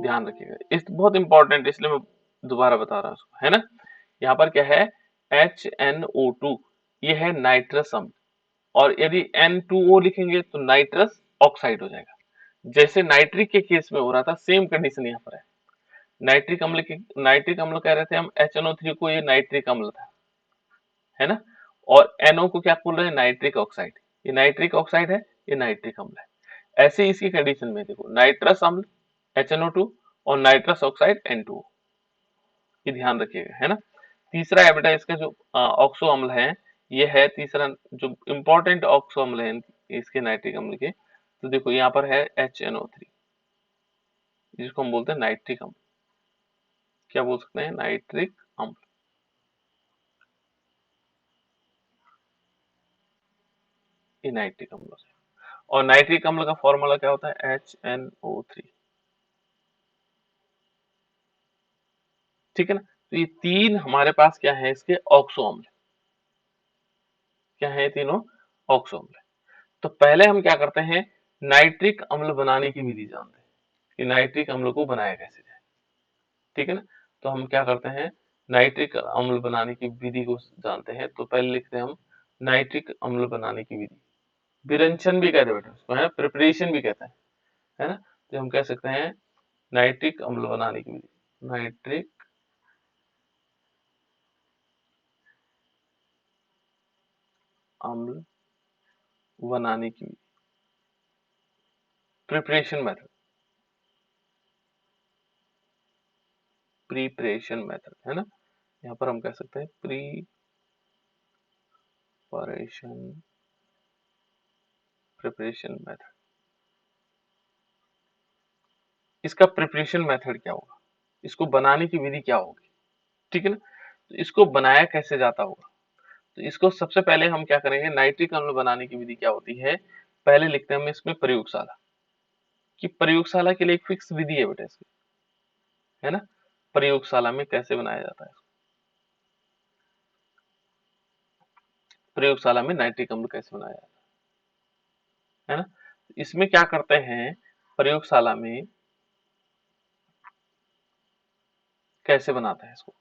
ध्यान रखिएगा, इस बहुत इंपॉर्टेंट इसलिए मैं दोबारा बता रहा हूँ उसको, है ना। यहाँ पर क्या है, HNO2 ये है नाइट्रस अम्ल, और यदि N2O लिखेंगे तो नाइट्रस ऑक्साइड हो जाएगा। जैसे नाइट्रिक के केस में हो रहा था, सेम कंडीशन यहाँ पर है। नाइट्रिक अम्ल कह रहे थे हम HNO3 को, ये नाइट्रिक अम्ल था, है ना। और NO को क्या बोल रहे हैं, नाइट्रिक ऑक्साइड। ये नाइट्रिक ऑक्साइड है, ये नाइट्रिक अम्ल है। ऐसे इसकी कंडीशन में देखो, नाइट्रस अम्ल HNO2 और नाइट्रस ऑक्साइड N2O, ये ध्यान रखिएगा, है ना। तीसरा है बेटा इसका जो ऑक्सो अम्ल है, ये है तीसरा जो इंपॉर्टेंट ऑक्सो अम्ल है इसके नाइट्रिक अम्ल के। तो देखो यहाँ पर है HNO3, जिसको हम बोलते हैं नाइट्रिक अम्ल। क्या बोल सकते हैं, नाइट्रिक अम्ल। ये नाइट्रिक अम्ल है, और नाइट्रिक अम्ल का फॉर्मूला क्या होता है, HNO3, ठीक है ना। तो ये तीन हमारे पास क्या है, इसके ऑक्सो अम्ल। क्या है, तीनों ऑक्सो अम्ल। तो पहले हम क्या करते हैं, नाइट्रिक अम्ल बनाने की विधि जानते हैं कि नाइट्रिक अम्ल को बनाया कैसे जाए, ठीक है ना। तो हम क्या करते हैं, नाइट्रिक अम्ल बनाने की विधि को जानते हैं। तो पहले लिखते हैं हम नाइट्रिक अम्ल बनाने की विधि। विरंचन भी कहते हैं बेटा उसको, है प्रिपरेशन भी कहते हैं, है ना। तो हम कह सकते हैं नाइट्रिक अम्ल बनाने की विधि, नाइट्रिक अम्ल बनाने की विधि, प्रिपरेशन मेथड, प्रिपरेशन मेथड, है ना। यहाँ पर हम कह सकते हैं प्रिपरेशन मेथड। इसका प्रिपरेशन मेथड क्या होगा, इसको बनाने की विधि क्या होगी, ठीक है ना। तो इसको बनाया कैसे जाता होगा, तो इसको सबसे पहले हम क्या करेंगे, नाइट्रिक अम्ल बनाने की विधि क्या होती है, पहले लिखते हैं हम इसमें प्रयोगशाला। कि प्रयोगशाला के लिए एक फिक्स विधि है बेटा इसकी, है ना। प्रयोगशाला में कैसे बनाया जाता है, प्रयोगशाला में नाइट्रिक अम्ल कैसे बनाया जाता है ना। इसमें क्या करते हैं, प्रयोगशाला में कैसे बनाते हैं इसको,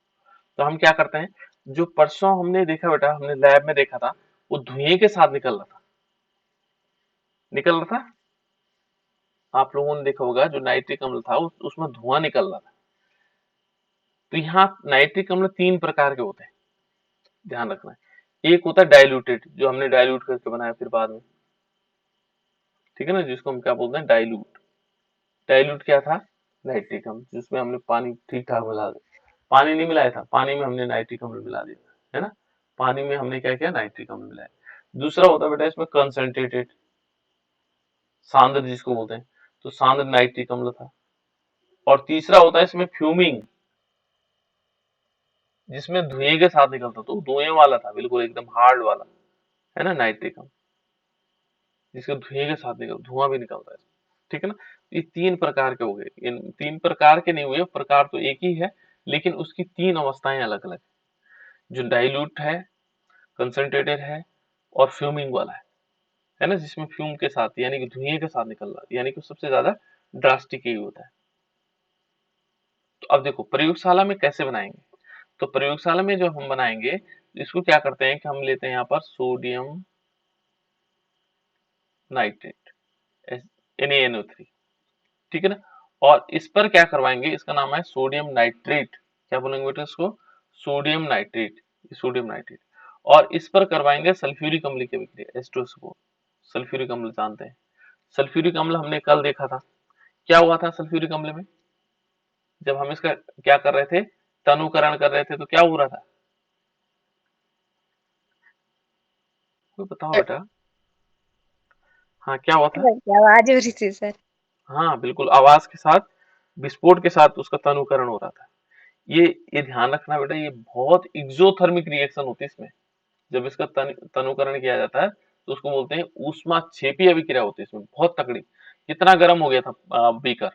तो हम क्या करते हैं, जो परसों हमने देखा बेटा, हमने लैब में देखा था, वो धुएं के साथ निकल रहा था, निकल रहा था। आप लोगों ने देखा होगा जो नाइट्रिक अम्ल था उसमें धुआं निकल रहा था। तो यहाँ नाइट्रिक अम्ल तीन प्रकार के होते हैं, ध्यान रखना है। एक होता है डाइल्यूटेड, जो हमने डाइल्यूट करके बनाया फिर बाद में, ठीक है ना, जिसको हम क्या बोलते हैं, डाइल्यूट। डाइल्यूट क्या था, नाइट्रिक अम्ल, जिसमें हमने पानी ठीक ठाक मिला दिया, पानी नहीं मिलाया था, पानी में हमने नाइट्रिक अम्ल मिला दिया, है ना। पानी में हमने क्या किया, नाइट्रिक अम्ल मिलाया। दूसरा होता है बेटा इसमें कंसंट्रेटेड, सांद्र जिसको बोलते हैं, तो सांद्र नाइट्रिक अम्ल था। और तीसरा होता है इसमें फ्यूमिंग, जिसमें धुएं के साथ निकलता, तो धुएं वाला था बिल्कुल एकदम हार्ड वाला, है ना, नाइट्रिक अम्ल, जिसके धुएं के साथ निकल, धुआं भी निकलता है, ठीक है ना। ये तीन प्रकार के हो गए, इन तीन प्रकार के नहीं हुए, प्रकार तो एक ही है, लेकिन उसकी तीन अवस्थाएं अलग अलग, जो डाइल्यूट है, कंसंट्रेटेड है, और फ्यूमिंग वाला है ना, जिसमें फ्यूम के साथ यानी कि धुएं के साथ निकल रहा है, यानी कि सबसे ज्यादा ड्रास्टिक यही होता है। तो अब देखो प्रयोगशाला में कैसे बनाएंगे, तो प्रयोगशाला में जो हम बनाएंगे, इसको क्या करते हैं कि हम लेते हैं यहाँ पर सोडियम नाइट्रेट, NaNO3, ठीक है ना। और इस पर क्या करवाएंगे, इसका नाम है सोडियम नाइट्रेट। क्या बोलेंगे बेटा इसको, सोडियम नाइट्रेट, सोडियम नाइट्रेट। और इस पर करवाएंगे सल्फ्यूरिक अम्ल की अभिक्रिया, H2SO4। सल्फ्यूरिक अम्ल जानते हैं, सल्फ्यूरिक अम्ल हमने कल देखा था, क्या हुआ था सल्फ्यूरिक अम्ल में, जब हम इसका क्या कर रहे थे, तनुकरण कर रहे थे, तो क्या हो रहा था, कोई बताओ सर, बेटा। हाँ क्या हुआ था, क्या आवाज हो रही थी सर। हाँ बिल्कुल, आवाज के साथ, विस्फोट के साथ उसका तनुकरण हो रहा था। ये ध्यान रखना बेटा, ये बहुत एक्सोथर्मिक रिएक्शन होती है इसमें। जब इसका तनुकरण किया जाता है तो उसको बोलते हैं ऊष्माक्षेपी अभिक्रिया होती है इसमें, बहुत तगड़ी। कितना गर्म हो गया था बीकर,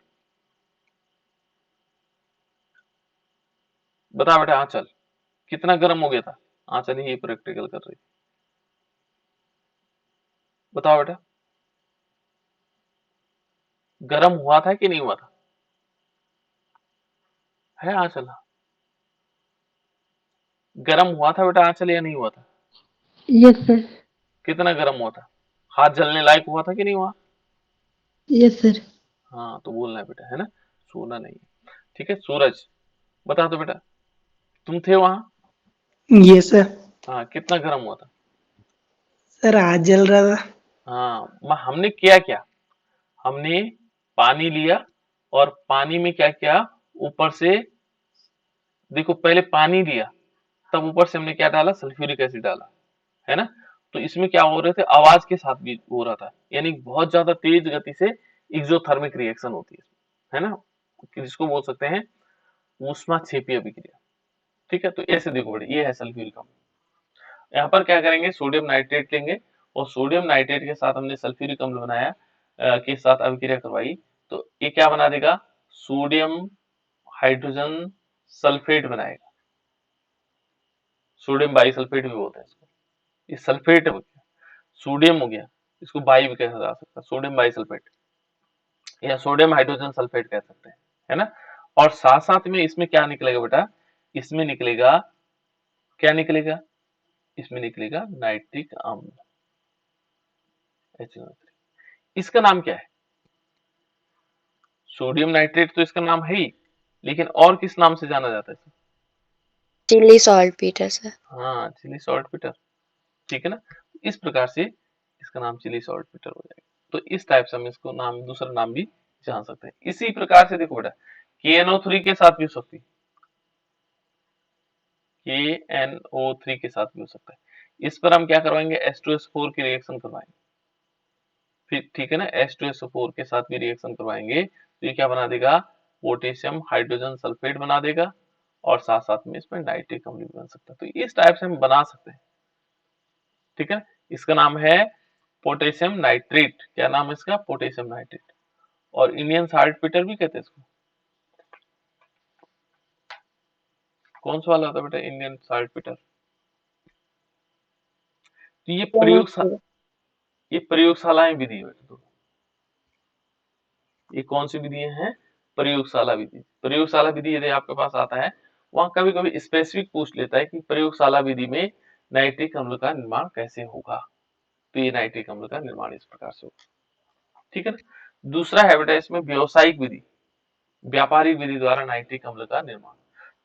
बता बेटा आंचल, कितना गर्म हो गया था, आंचल ही प्रैक्टिकल कर रही, बताओ बेटा, गर्म हुआ था कि नहीं हुआ था, है आंचल? गर्म हुआ था बेटा आंचल या नहीं हुआ था? Yes sir. कितना गर्म हुआ था? हाथ जलने लायक हुआ था कि नहीं हुआ? Yes sir. हाँ तो बोलना है बेटा, है ना, सोना नहीं है। ठीक है, सूरज बता दो बेटा, तुम थे वहां? Yes sir. हाँ, कितना गर्म हुआ था? सर आज जल रहा था। हाँ, हमने किया क्या? हमने पानी लिया और पानी में क्या किया, ऊपर से देखो, पहले पानी लिया, तब ऊपर से हमने क्या डाला, सल्फ्यूरिक एसिड डाला, है ना। तो इसमें क्या हो रहे थे, आवाज के साथ भी हो रहा था, यानी बहुत ज्यादा तेज गति से एक्सोथर्मिक रिएक्शन होती है ना, जिसको बोल सकते हैं ऊष्माक्षेपीय अभिक्रिया। ठीक है, तो ऐसे देखो बेटा, ये है सल्फ्यूरिक अम्ल। यहाँ पर क्या करेंगे, सोडियम नाइट्रेट लेंगे और सोडियम नाइट्रेट के साथ हमने सल्फ्यूरिक अम्ल बनाया, के साथ अभिक्रिया करवाई, तो ये क्या बना देगा, सोडियम हाइड्रोजन सल्फेट बनाएगा। सोडियम बाइसल्फेट भी बोलते हैं इसको। ये सल्फेट हो गया, सोडियम हो गया, इसको बाई भी कहा जा सकता है, सोडियम बाइसल्फेट या सोडियम हाइड्रोजन सल्फेट कह सकते हैं, है ना। और साथ साथ में इसमें क्या निकलेगा बेटा, इसमें निकलेगा, क्या निकलेगा, इसमें निकलेगा नाइट्रिक अम्ल, HNO3। इसका नाम क्या है, सोडियम नाइट्रेट तो इसका नाम है ही, लेकिन और किस नाम से जाना जाता है इसे? Chilli salt Peter sir. हाँ, चिली सॉल्ट पीटर। ठीक है ना, इस प्रकार से इसका नाम चिली सॉल्ट पीटर हो जाएगा। तो इस टाइप से हम इसको नाम, दूसरा नाम भी जान सकते हैं। इसी प्रकार से देखो बेटा, KNO3 के साथ भी हो सकती है, KNO3 के साथ भी हो सकता है। इस पर हम क्या करवाएंगे, H2SO4 की रिएक्शन करवाएंगे, फिर ठीक है ना, H2SO4 के साथ भी रिएक्शन करवाएंगे, तो ये क्या बना देगा, पोटेशियम हाइड्रोजन सल्फेट बना देगा, और साथ साथ में इसमें नाइट्रिक अम्ल भी बन सकता है। तो इस टाइप से हम बना सकते हैं। ठीक है, इसका नाम है पोटेशियम नाइट्रेट। क्या नाम है इसका, पोटेशियम नाइट्रेट। और इंडियन साल्ट पीटर भी कहते हैं इसको। कौन सा वाला होता है बेटा, इंडियन साल्ट पीटर? तो ये प्रयोगशालाएं विधि है बेटा। तो ये कौन सी विधि है, प्रयोगशाला विधि। प्रयोगशाला विधि यदि आपके पास आता है, वहां कभी कभी स्पेसिफिक पूछ लेता है कि प्रयोगशाला विधि में नाइट्रिक अम्ल का निर्माण कैसे होगा। तो ये नाइट्रिक अम्ल का निर्माण इस प्रकार से होगा। ठीक है ना। दूसरा है बेटा इसमें व्यावसायिक विधि, व्यापारिक विधि द्वारा नाइट्रिक अम्ल का निर्माण।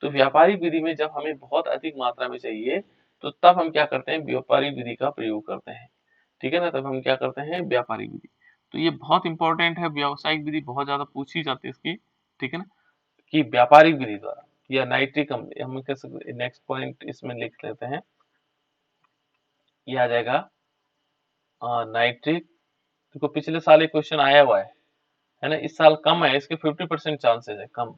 तो व्यापारिक विधि में जब हमें बहुत अधिक मात्रा में चाहिए, तो तब हम क्या करते हैं, व्यापारिक विधि का प्रयोग करते हैं। ठीक है ना, तब हम क्या करते हैं, व्यापारिक विधि। तो ये बहुत इंपॉर्टेंट है, व्यावसायिक विधि बहुत ज्यादा पूछी जाती है इसकी। ठीक है ना, कि व्यापारिक विधि द्वारा या नाइट्रिक अम्ल, हम कह सकते, नेक्स्ट पॉइंट इसमें लिख लेते हैं, ये आ जाएगा नाइट्रिक। देखो पिछले साल एक क्वेश्चन आया हुआ है ना, इस साल कम है, इसके 50% चांसेस है, कम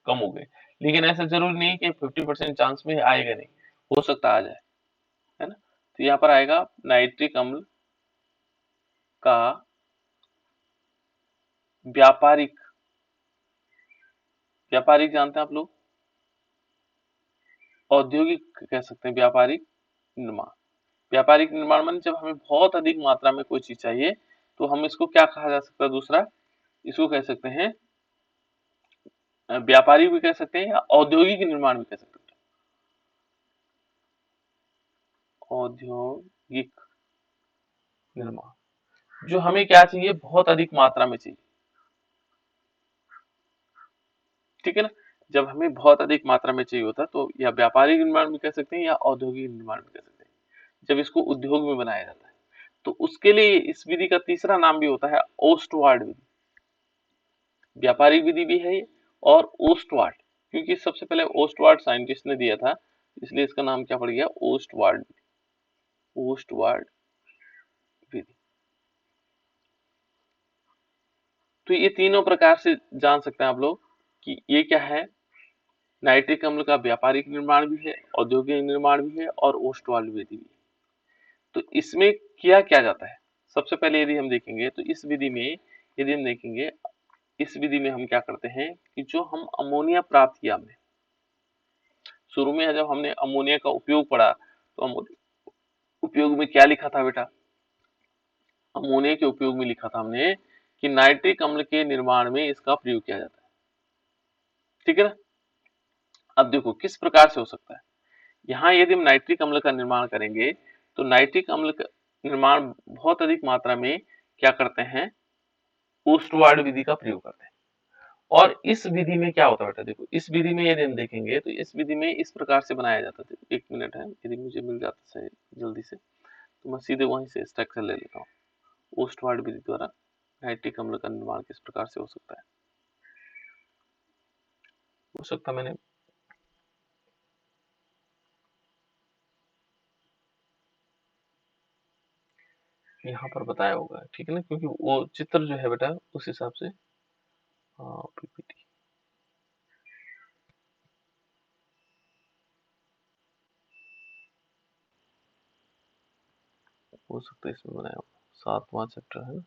कम हो गए, लेकिन ऐसा जरूरी नहीं कि 50% चांस में आएगा नहीं, हो सकता आ जाए, है ना। तो यहाँ पर आएगा नाइट्रिक अम्ल का व्यापारिक, व्यापारिक जानते हैं आप लोग, औद्योगिक कह सकते हैं, व्यापारिक निर्माण। व्यापारिक निर्माण माने जब हमें बहुत अधिक मात्रा में कोई चीज चाहिए, तो हम इसको क्या कहा जा सकता है, दूसरा इसको कह सकते हैं व्यापारिक भी कह सकते हैं या औद्योगिक निर्माण भी कह सकते हैं। औद्योगिक निर्माण, जो हमें क्या चाहिए, बहुत अधिक मात्रा में चाहिए। ठीक है ना, जब हमें बहुत अधिक मात्रा में चाहिए होता है, तो या व्यापारिक निर्माण भी कह सकते हैं या औद्योगिक निर्माण भी कह सकते हैं, जब इसको उद्योग में बनाया जाता है। तो उसके लिए इस विधि का तीसरा नाम भी होता है ओस्टवार्ड विधि। व्यापारिक विधि भी है ये, और ओस्टवार्ड, क्योंकि सबसे पहले ओस्टवार्ड साइंटिस्ट ने दिया था, इसलिए इसका नाम क्या पड़ गया, ओस्टवार्ड, ओस्टवार्ड विधि। तो ये तीनों प्रकार से जान सकते हैं आप लोग कि ये क्या है, नाइट्रिक अम्ल का व्यापारिक निर्माण भी है, औद्योगिक निर्माण भी है, और ओस्टवार्ड विधि भी है। तो इसमें किया क्या जाता है, सबसे पहले यदि हम देखेंगे, तो इस विधि में यदि हम देखेंगे, इस विधि में हम क्या करते हैं कि जो हम अमोनिया प्राप्त किया, हमने शुरू में जब हमने अमोनिया का उपयोग पढ़ा, तो अमोनिया उपयोग में क्या लिखा था बेटा, अमोनिया के उपयोग में लिखा था हमने कि नाइट्रिक अम्ल के निर्माण में इसका प्रयोग किया जाता है। ठीक है ना, अब देखो किस प्रकार से हो सकता है। यहाँ यदि हम नाइट्रिक अम्ल का निर्माण करेंगे तो नाइट्रिक अम्ल का निर्माण बहुत अधिक मात्रा में क्या करते हैं, ओस्टवार्ड विधि का प्रयोग करते हैं। और इस विधि में क्या होता है बेटा, देखो इस विधि में यदि हम देखेंगे तो इस विधि में इस प्रकार से बनाया जाता था। एक मिनट है, यदि मुझे मिल जाता है जल्दी से तो मैं सीधे वहीं से स्ट्रक्चर ले लेता हूँ। ओस्टवार्ड विधि द्वारा नाइट्रिक अम्ल का निर्माण किस प्रकार से हो सकता है। हो सकता मैंने यहाँ पर बताया होगा, ठीक है ना, क्योंकि वो चित्र जो है बेटा उस हिसाब से। हाँ पीपीटी हो सकता है इसमें बनाया होगा, 7वां चैप्टर है ना।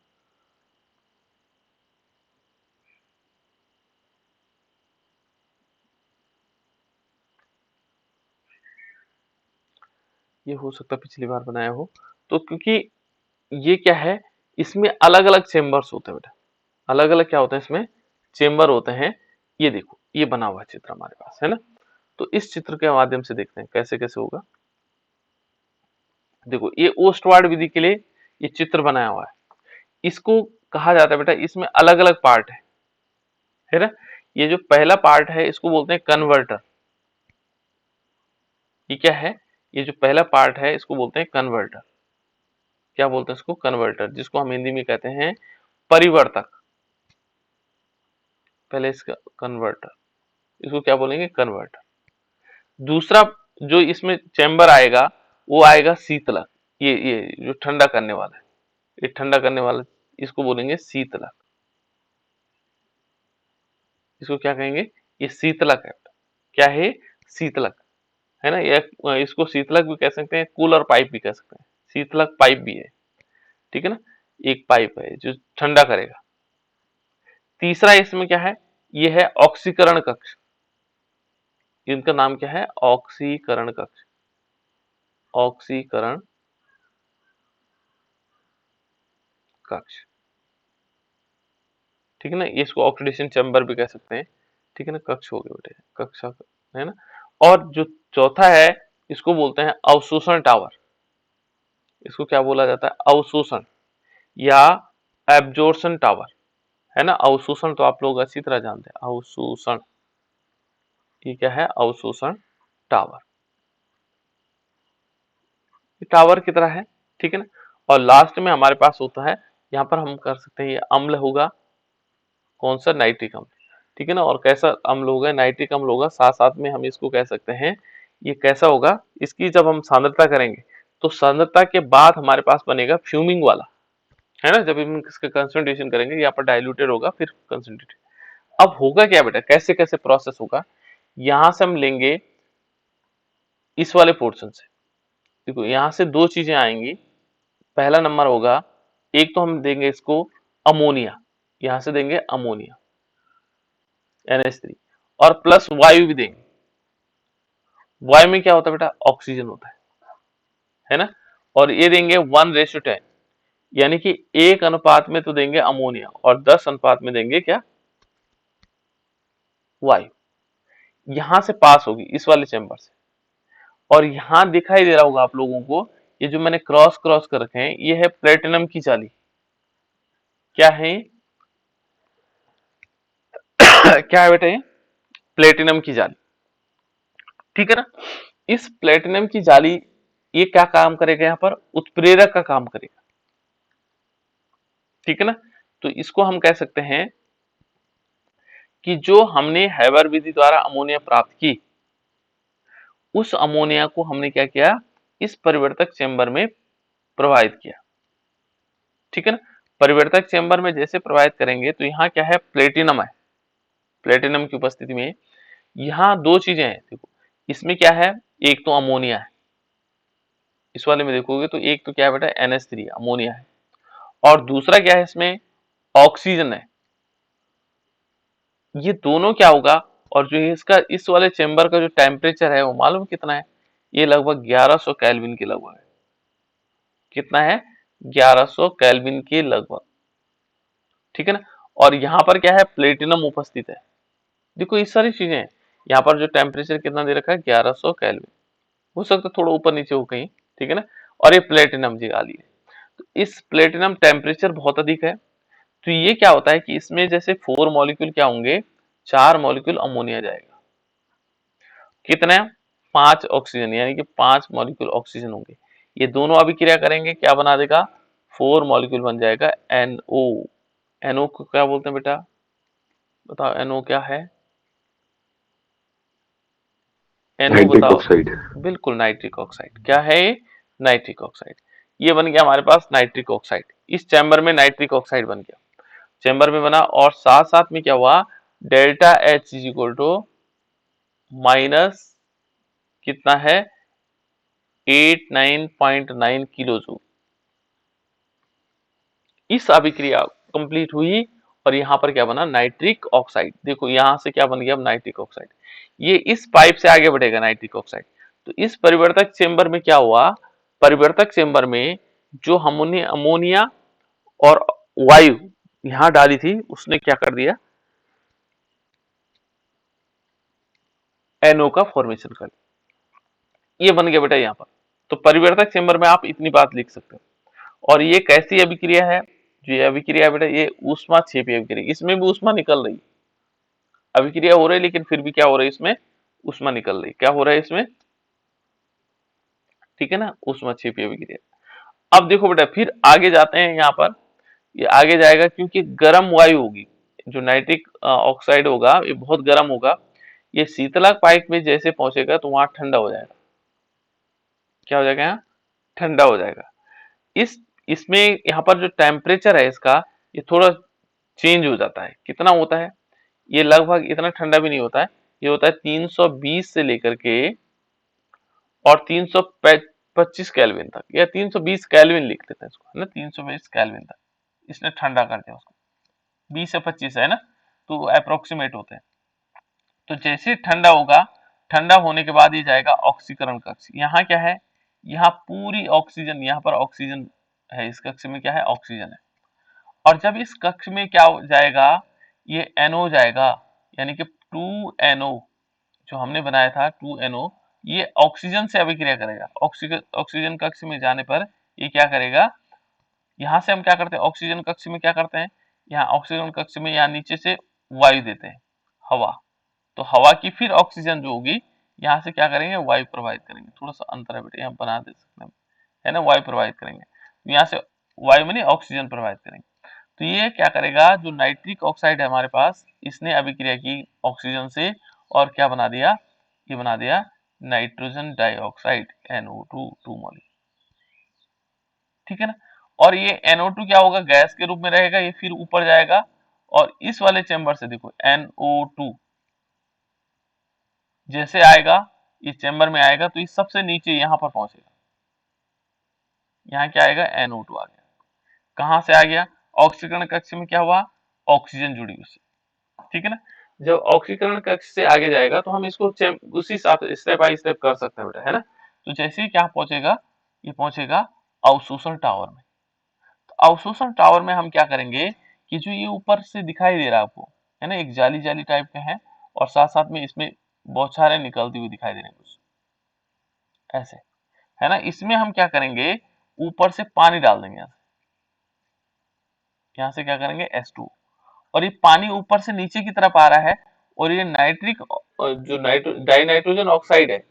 ये हो सकता है पिछली बार बनाया हो। तो क्योंकि ये क्या है, इसमें अलग अलग चेम्बर्स होते हैं बेटा, अलग अलग क्या होते हैं इसमें, चेम्बर होते हैं। ये देखो ये बना हुआ चित्र हमारे पास है ना, तो इस चित्र के माध्यम से देखते हैं कैसे कैसे होगा। देखो ये ओस्टवार्ड विधि के लिए ये चित्र बनाया हुआ है। इसको कहा जाता है बेटा, इसमें अलग अलग पार्ट है ना। ये जो पहला पार्ट है इसको बोलते हैं कन्वर्टर। ये क्या है, ये जो पहला पार्ट है इसको बोलते हैं कन्वर्टर। क्या बोलते हैं इसको, कन्वर्टर, जिसको हम हिंदी में कहते हैं परिवर्तक। पहले इसका कन्वर्टर, इसको क्या बोलेंगे, कन्वर्टर। दूसरा जो इसमें चैम्बर आएगा वो आएगा शीतलक। ये जो ठंडा करने वाला है, ये ठंडा करने वाला, इसको बोलेंगे शीतलक। इसको क्या कहेंगे, ये शीतलक है। क्या है, शीतलक है ना। ये इसको शीतलक भी कह सकते हैं, कूलर पाइप भी कह सकते हैं, शीतलक पाइप भी है, ठीक है ना। एक पाइप है जो ठंडा करेगा। तीसरा इसमें क्या है, ये है ऑक्सीकरण कक्ष। इनका नाम क्या है, ऑक्सीकरण कक्ष, ऑक्सीकरण कक्ष, ठीक है ना। इसको ऑक्सीडेशन चैम्बर भी कह सकते हैं, ठीक है ना। कक्ष हो गए बेटे, कक्षा है ना। और जो चौथा है इसको बोलते हैं अवशोषण टावर। इसको क्या बोला जाता है, अवशोषण या एब्जॉर्प्शन टावर, है ना। अवशोषण तो आप लोग अच्छी तरह जानते हैं, अवशोषण, ये क्या है, अवशोषण टावर, ये टावर की तरह है, ठीक है ना। और लास्ट में हमारे पास होता है, यहाँ पर हम कर सकते हैं, ये अम्ल होगा, कौन सा, नाइट्रिक अम्ल, ठीक है ना। और कैसा अम्ल होगा, नाइट्रिक अम्ल होगा। साथ साथ में हम इसको कह सकते हैं, ये कैसा होगा, इसकी जब हम सांद्रता करेंगे तो सांद्रता के बाद हमारे पास बनेगा फ्यूमिंग वाला, है ना। जब हम इसका कंसंट्रेशन करेंगे, यहाँ पर डाइल्यूटेड होगा फिर कंसंट्रेटेड। अब होगा क्या बेटा, कैसे कैसे प्रोसेस होगा, यहां से हम लेंगे इस वाले पोर्शन से। देखो यहां से दो चीजें आएंगी। पहला नंबर होगा, एक तो हम देंगे इसको अमोनिया, यहां से देंगे अमोनिया NH3, और प्लस वायु भी देंगे। वायु में क्या होता है बेटा, ऑक्सीजन होता है ना। और ये देंगे 1:10, यानी कि 1 अनुपात में तो देंगे अमोनिया और 10 अनुपात में देंगे क्या, वायु। यहां से पास होगी इस वाले चैम्बर से। और यहां दिखाई दे रहा होगा आप लोगों को, ये जो मैंने क्रॉस क्रॉस कर रखे हैं, ये है प्लेटिनम की जाली। क्या है क्या है बेटा, ये प्लेटिनम की जाली, ठीक है ना। इस प्लेटिनम की जाली ये क्या काम करेगा, यहाँ पर उत्प्रेरक का काम करेगा, ठीक है ना। तो इसको हम कह सकते हैं कि जो हमने हैबर विधि द्वारा अमोनिया प्राप्त की, उस अमोनिया को हमने क्या किया, इस परिवर्तक चेंबर में प्रवाहित किया, ठीक है ना। परिवर्तक चेंबर में जैसे प्रवाहित करेंगे तो यहाँ क्या है, प्लेटिनम है। प्लेटिनम की उपस्थिति में यहाँ दो चीजें हैं, देखो इसमें क्या है, एक तो अमोनिया है, इस वाले में देखोगे तो एक तो क्या है बेटा, NH3 अमोनिया है, और दूसरा क्या है, इसमें ऑक्सीजन है। ये दोनों क्या होगा, और जो इसका इस वाले चेंबर का जो टेम्परेचर है वो मालूम कितना है, ये लगभग 1100 केल्विन के लगभग है। कितना है, 1100 केल्विन के लगभग, ठीक है ना। और यहाँ पर क्या है, प्लेटिनम उपस्थित है। देखो इस सारी चीजें हैं। यहाँ पर जो टेम्परेचर कितना दे रखा है 1100 केल्विन, हो सकता है थोड़ा ऊपर नीचे हो कहीं, ठीक है ना। और ये प्लेटिनम निकाली है, तो इस प्लेटिनम टेम्परेचर बहुत अधिक है, तो ये क्या होता है कि इसमें जैसे 4 मॉलिक्यूल क्या होंगे, 4 मॉलिक्यूल अमोनिया जाएगा, कितने 5 ऑक्सीजन, यानी कि 5 मॉलिक्यूल ऑक्सीजन होंगे, ये दोनों अभिक्रिया करेंगे क्या बना देगा 4 मॉलिक्यूल बन जाएगा NO। NO को क्या बोलते हैं बेटा, बताओ NO क्या है, NO नाइट्रिक बताओ। ऑक्साइड। बिल्कुल नाइट्रिक ऑक्साइड, क्या है ये नाइट्रिक ऑक्साइड, ये बन गया हमारे पास नाइट्रिक ऑक्साइड, इस चैम्बर में नाइट्रिक ऑक्साइड बन गया, चैम्बर में बना, और साथ साथ में क्या हुआ delta H is equal to minus कितना है 89.9 किलो जूल, इस अभिक्रिया कंप्लीट हुई और यहाँ पर क्या बना नाइट्रिक ऑक्साइड, देखो यहाँ से क्या बन गया अब नाइट्रिक ऑक्साइड, ये इस पाइप से आगे बढ़ेगा नाइट्रिक ऑक्साइड। तो इस परिवर्तक चेंबर में क्या हुआ, परिवर्तक चेंबर में जो हमने अमोनिया और वायु यहाँ डाली थी उसने क्या कर दिया NO का फॉर्मेशन कर दिया, ये बन गया बेटा यहाँ पर। तो परिवर्तक चेंबर में आप इतनी बात लिख सकते हो। और ये कैसी अभिक्रिया है, जो ये अभिक्रिया है बेटा ये ऊष्मा क्षेपी अभिक्रिया, इसमें भी ऊष्मा निकल रही, अभिक्रिया हो रही है लेकिन फिर भी क्या हो रहा है इसमें ऊष्मा निकल रही, क्या हो रहा है इसमें, ठीक है ना, ऊष्मा क्षेपी अभिक्रिया। अब देखो बेटा फिर आगे जाते हैं, यहाँ पर ये आगे जाएगा क्योंकि गर्म वायु होगी, जो नाइट्रिक ऑक्साइड होगा ये बहुत गर्म होगा, ये शीतलक पाइप में जैसे पहुंचेगा तो वहां ठंडा हो जाएगा, क्या हो जाएगा यहाँ ठंडा हो जाएगा। इस इसमें यहाँ पर जो टेम्परेचर है इसका ये थोड़ा चेंज हो जाता है, कितना होता है, ये लगभग इतना ठंडा भी नहीं होता है, ये होता है 320 से लेकर के और 325 केल्विन तक, या 320 केल्विन लिख लेते हैं इसको, है ना, 320 केल्विन तक इसने ठंडा कर दिया उसको, 20 से 25 है ना, तो अप्रोक्सीमेट होते हैं। तो जैसे ठंडा होगा, ठंडा होने के बाद ये जाएगा ऑक्सीकरण कक्ष, यहाँ क्या है, यहाँ पूरी ऑक्सीजन, यहाँ पर ऑक्सीजन है, इस कक्ष में क्या है ऑक्सीजन है, और जब इस कक्ष में क्या हो जाएगा ये NO जाएगा, यानी कि 2NO जो हमने बनाया था 2NO, ये ऑक्सीजन से अभिक्रिया करेगा, ऑक्सीजन कक्ष में जाने पर ये क्या करेगा, यहाँ से हम क्या करते हैं ऑक्सीजन कक्ष में क्या करते हैं, यहाँ ऑक्सीजन कक्ष में यहाँ नीचे से वायु देते हैं हवा, तो हवा की फिर ऑक्सीजन जो होगी यहाँ से क्या करेंगे वायु प्रवाहित करेंगे, थोड़ा सा अंतर है बेटा यहाँ बना दे सकते हैं, है ना, वायु प्रवाहित करेंगे, तो यहाँ से वायु में ऑक्सीजन प्रवाहित करेंगे, तो ये क्या करेगा जो नाइट्रिक ऑक्साइड है हमारे पास, इसने अभिक्रिया की ऑक्सीजन से और क्या बना दिया, ये बना दिया नाइट्रोजन डाइऑक्साइड NO2 2 मॉलिक्यूल, ठीक है ना। और ये NO2 क्या होगा गैस के रूप में रहेगा, ये फिर ऊपर जाएगा और इस वाले चेंबर से देखो NO2 जैसे आएगा इस चेंबर में आएगा तो इस सबसे नीचे यहाँ पर पहुंचेगा, यहाँ क्या आएगा NO2 आ गया, कहां से आ गया ऑक्सीकरण कक्ष में क्या हुआ ऑक्सीजन जुड़ी उससे, ठीक है ना। जब ऑक्सीकरण कक्ष से आगे जाएगा तो हम इसको उसी हिसाब से स्टेप बाय स्टेप कर सकते हैं बेटा, है ना। तो जैसे ही क्या पहुंचेगा, ये पहुंचेगा अवशोषण टावर में, तो अवशोषण टावर में हम क्या करेंगे कि जो ये ऊपर से दिखाई दे रहा है आपको, है ना, एक जाली जाली टाइप के हैं और साथ साथ में इसमें बौछारें निकलती हुई दिखाई दे रही हैं कुछ ऐसे, है ना, इसमें हम क्या करेंगे ऊपर से पानी डाल देंगे, यहाँ से क्या करेंगे H2, और ये पानी ऊपर से नीचे की तरफ आ रहा है और ये नाइट्रिक जो डाई नाइट्रोजन ऑक्साइड है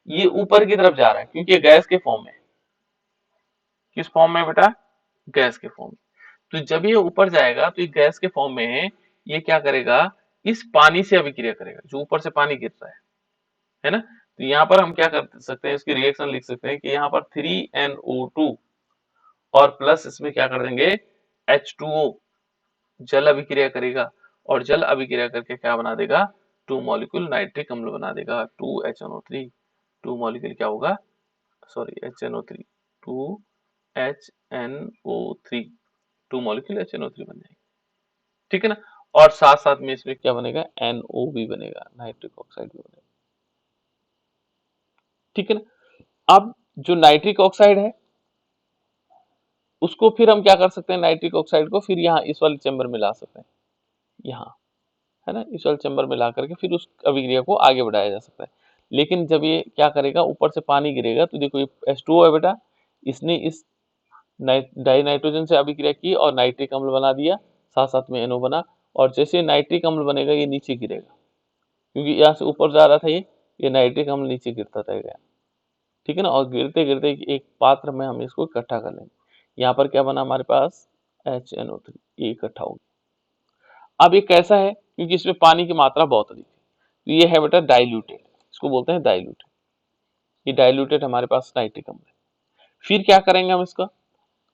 ये ऊपर की तरफ जा रहा है क्योंकि ये गैस के फॉर्म में, किस फॉर्म में बेटा गैस के फॉर्म में, तो जब ये ऊपर जाएगा तो ये गैस के फॉर्म में है, ये क्या करेगा इस पानी से अभिक्रिया करेगा जो ऊपर से पानी गिर रहा है ना। तो यहाँ पर हम क्या कर सकते हैं इसकी रिएक्शन लिख सकते हैं कि यहाँ पर 3NO2 और प्लस इसमें क्या कर देंगे H2O, जल अभिक्रिया करेगा और जल अभिक्रिया करके क्या बना देगा 2 मॉलिक्यूल नाइट्रिक अम्ल बना देगा 2HNO3, 2 मॉलिक्यूल क्या होगा sorry HNO3 2HNO3 2 molecule HNO3 बन जाएंगे, ठीक है ना। और साथ साथ में इसमें क्या बनेगा NO भी बनेगा, नाइट्रिक ऑक्साइड भी बनेगा, ठीक है ना। अब जो नाइट्रिक ऑक्साइड है उसको फिर हम क्या कर सकते हैं नाइट्रिक ऑक्साइड को फिर यहाँ इस वाले चेंबर में ला सकते हैं यहाँ, है ना, इस चैम्बर में ला करके फिर उस अभिक्रिया को आगे बढ़ाया जा सकता है। लेकिन जब ये क्या करेगा, ऊपर से पानी गिरेगा तो देखो ये H2O है बेटा, इसने इस डाई नाइट्रोजन से अभिक्रिया की और नाइट्रिक अम्ल बना दिया, साथ साथ में NO बना, और जैसे नाइट्रिक अम्ल बनेगा ये नीचे गिरेगा, क्योंकि यहाँ से ऊपर जा रहा था ये नाइट्रिक अम्ल नीचे गिरता रहेगा, ठीक है ना। और गिरते गिरते एक पात्र में हम इसको इकट्ठा कर लेंगे। यहाँ पर क्या बना हमारे पास, HNO3, ये इकट्ठा हो गया। अब ये कैसा है, क्योंकि इसमें पानी की मात्रा बहुत अधिक है, तो ये है बेटा डाइल्यूटेड, इसको बोलते हैं डाइल्यूटेड। ये डाइल्यूटेड हमारे पास नाइट्रिक अम्ल है। फिर क्या करेंगे हम इसका,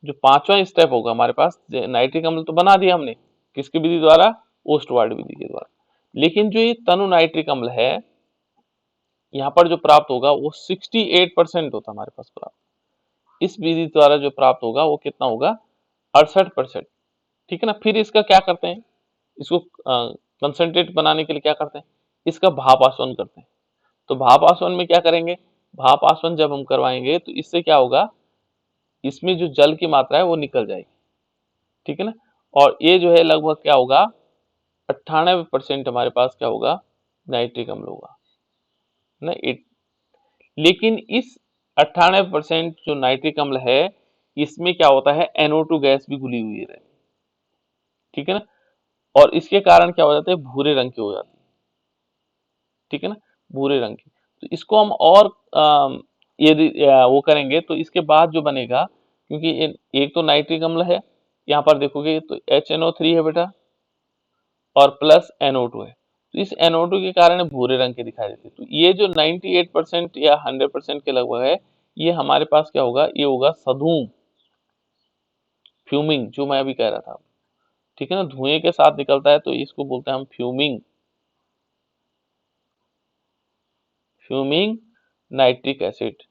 जो पांचवा स्टेप होगा हमारे पास, नाइट्रिक अम्ल तो बना दिया हमने, किसकी विधि द्वारा, ओस्टवार्ड विधि के द्वारा। लेकिन जो ये तनु नाइट्रिक अम्ल है, यहाँ पर जो प्राप्त होगा वो 68% होता है हमारे पास प्राप्त। इस विधि द्वारा जो प्राप्त होगा वो कितना होगा, 68%, ठीक है ना। फिर इसका क्या करते हैं, इसको कंसंट्रेट बनाने के लिए क्या करते हैं, इसका भाप आसवन करते हैं। तो भाप आसवन में क्या करेंगे, भाप आसवन जब हम करवाएंगे तो इससे क्या होगा, इसमें जो जल की मात्रा है वो निकल जाएगी, ठीक है ना। और ये जो है लगभग क्या होगा, 98% हमारे पास क्या होगा, नाइट्रिक अम्ल होगा ना। लेकिन इस 98% जो नाइट्रिक अम्ल है, इसमें क्या होता है, NO2 गैस भी घुली हुई है, ठीक है ना। और इसके कारण क्या हो जाता है, भूरे रंग की हो जाती है, ठीक है ना, भूरे रंग की। तो इसको हम और यदि वो करेंगे तो इसके बाद जो बनेगा, क्योंकि एक तो नाइट्रिक अम्ल है, यहाँ पर देखोगे तो HNO3 है बेटा, और प्लस NO2 है, तो इस NO2 के कारण भूरे रंग के दिखाई देते हैं। तो ये जो 98% या 100% के लगभग है, ये हमारे पास क्या होगा, ये होगा सधूम, फ्यूमिंग, जो मैं अभी कह रहा था, ठीक है ना, धुएं के साथ निकलता है, तो इसको बोलते हैं हम fuming, fuming nitric acid,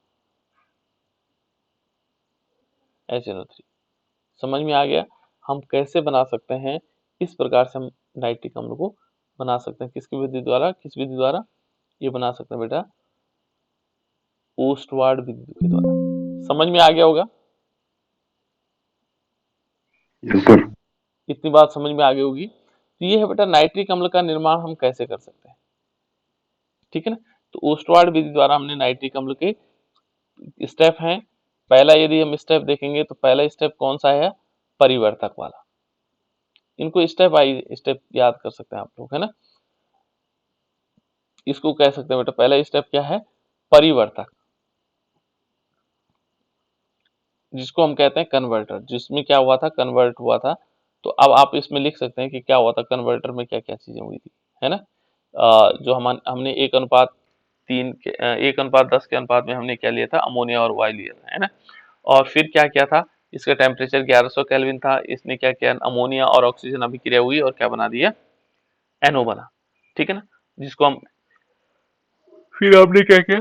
HNO3। समझ में आ गया हम कैसे बना सकते हैं, इस प्रकार से हम नाइट्रिक अम्ल को बना सकते हैं, किसकी विधि द्वारा, किस विधि द्वारा, ये बना सकते हैं बेटा, ओस्टवार्ड विधि के द्वारा। समझ में आ गया होगा, यस सर। इतनी बात समझ में आ गई होगी। तो ये है बेटा नाइट्रिक अम्ल का निर्माण हम कैसे कर सकते हैं, ठीक है ना। तो ओस्टवार्ड विधि द्वारा हमने नाइट्रिक अम्ल के स्टेप हैं। पहला यदि हम स्टेप देखेंगे तो पहला स्टेप कौन सा है, परिवर्तक वाला। इनको स्टेप बाय स्टेप याद कर सकते हैं आप लोग, है ना। इसको कह सकते हैं बेटा, पहला स्टेप क्या है, परिवर्तक, जिसको हम कहते हैं कन्वर्टर, जिसमें क्या हुआ था, कन्वर्ट हुआ था। तो अब आप इसमें लिख सकते हैं कि क्या हुआ था, कन्वर्टर में क्या क्या चीजें हुई थी, है ना। जो हमने 1:3 के 1:10 के अनुपात में हमने क्या लिया था, अमोनिया और वायु लिया था, है ना। और फिर क्या किया था, इसका टेम्परेचर 1100 केल्विन था, इसने क्या किया, अमोनिया और ऑक्सीजन अभिक्रिया हुई और क्या बना दिया, NO बना, ठीक है ना। जिसको हम फिर आपने क्या किया,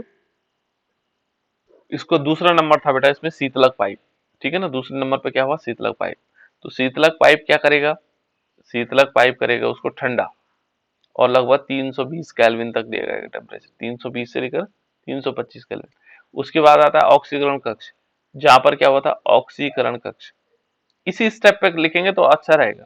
इसको दूसरा नंबर था बेटा इसमें शीतलक पाइप, ठीक है ना। दूसरे नंबर पे क्या हुआ, शीतलक पाइप। तो शीतलक पाइप क्या करेगा, शीतलक पाइप करेगा उसको ठंडा, और लगभग 320 केल्विन तक देगा टेम्परेचर, 320 से लेकर 325 केल्विन। उसके बाद आता है ऑक्सीकरण कक्ष, जहां पर क्या हुआ था, ऑक्सीकरण कक्ष। इसी स्टेप पे लिखेंगे तो अच्छा रहेगा,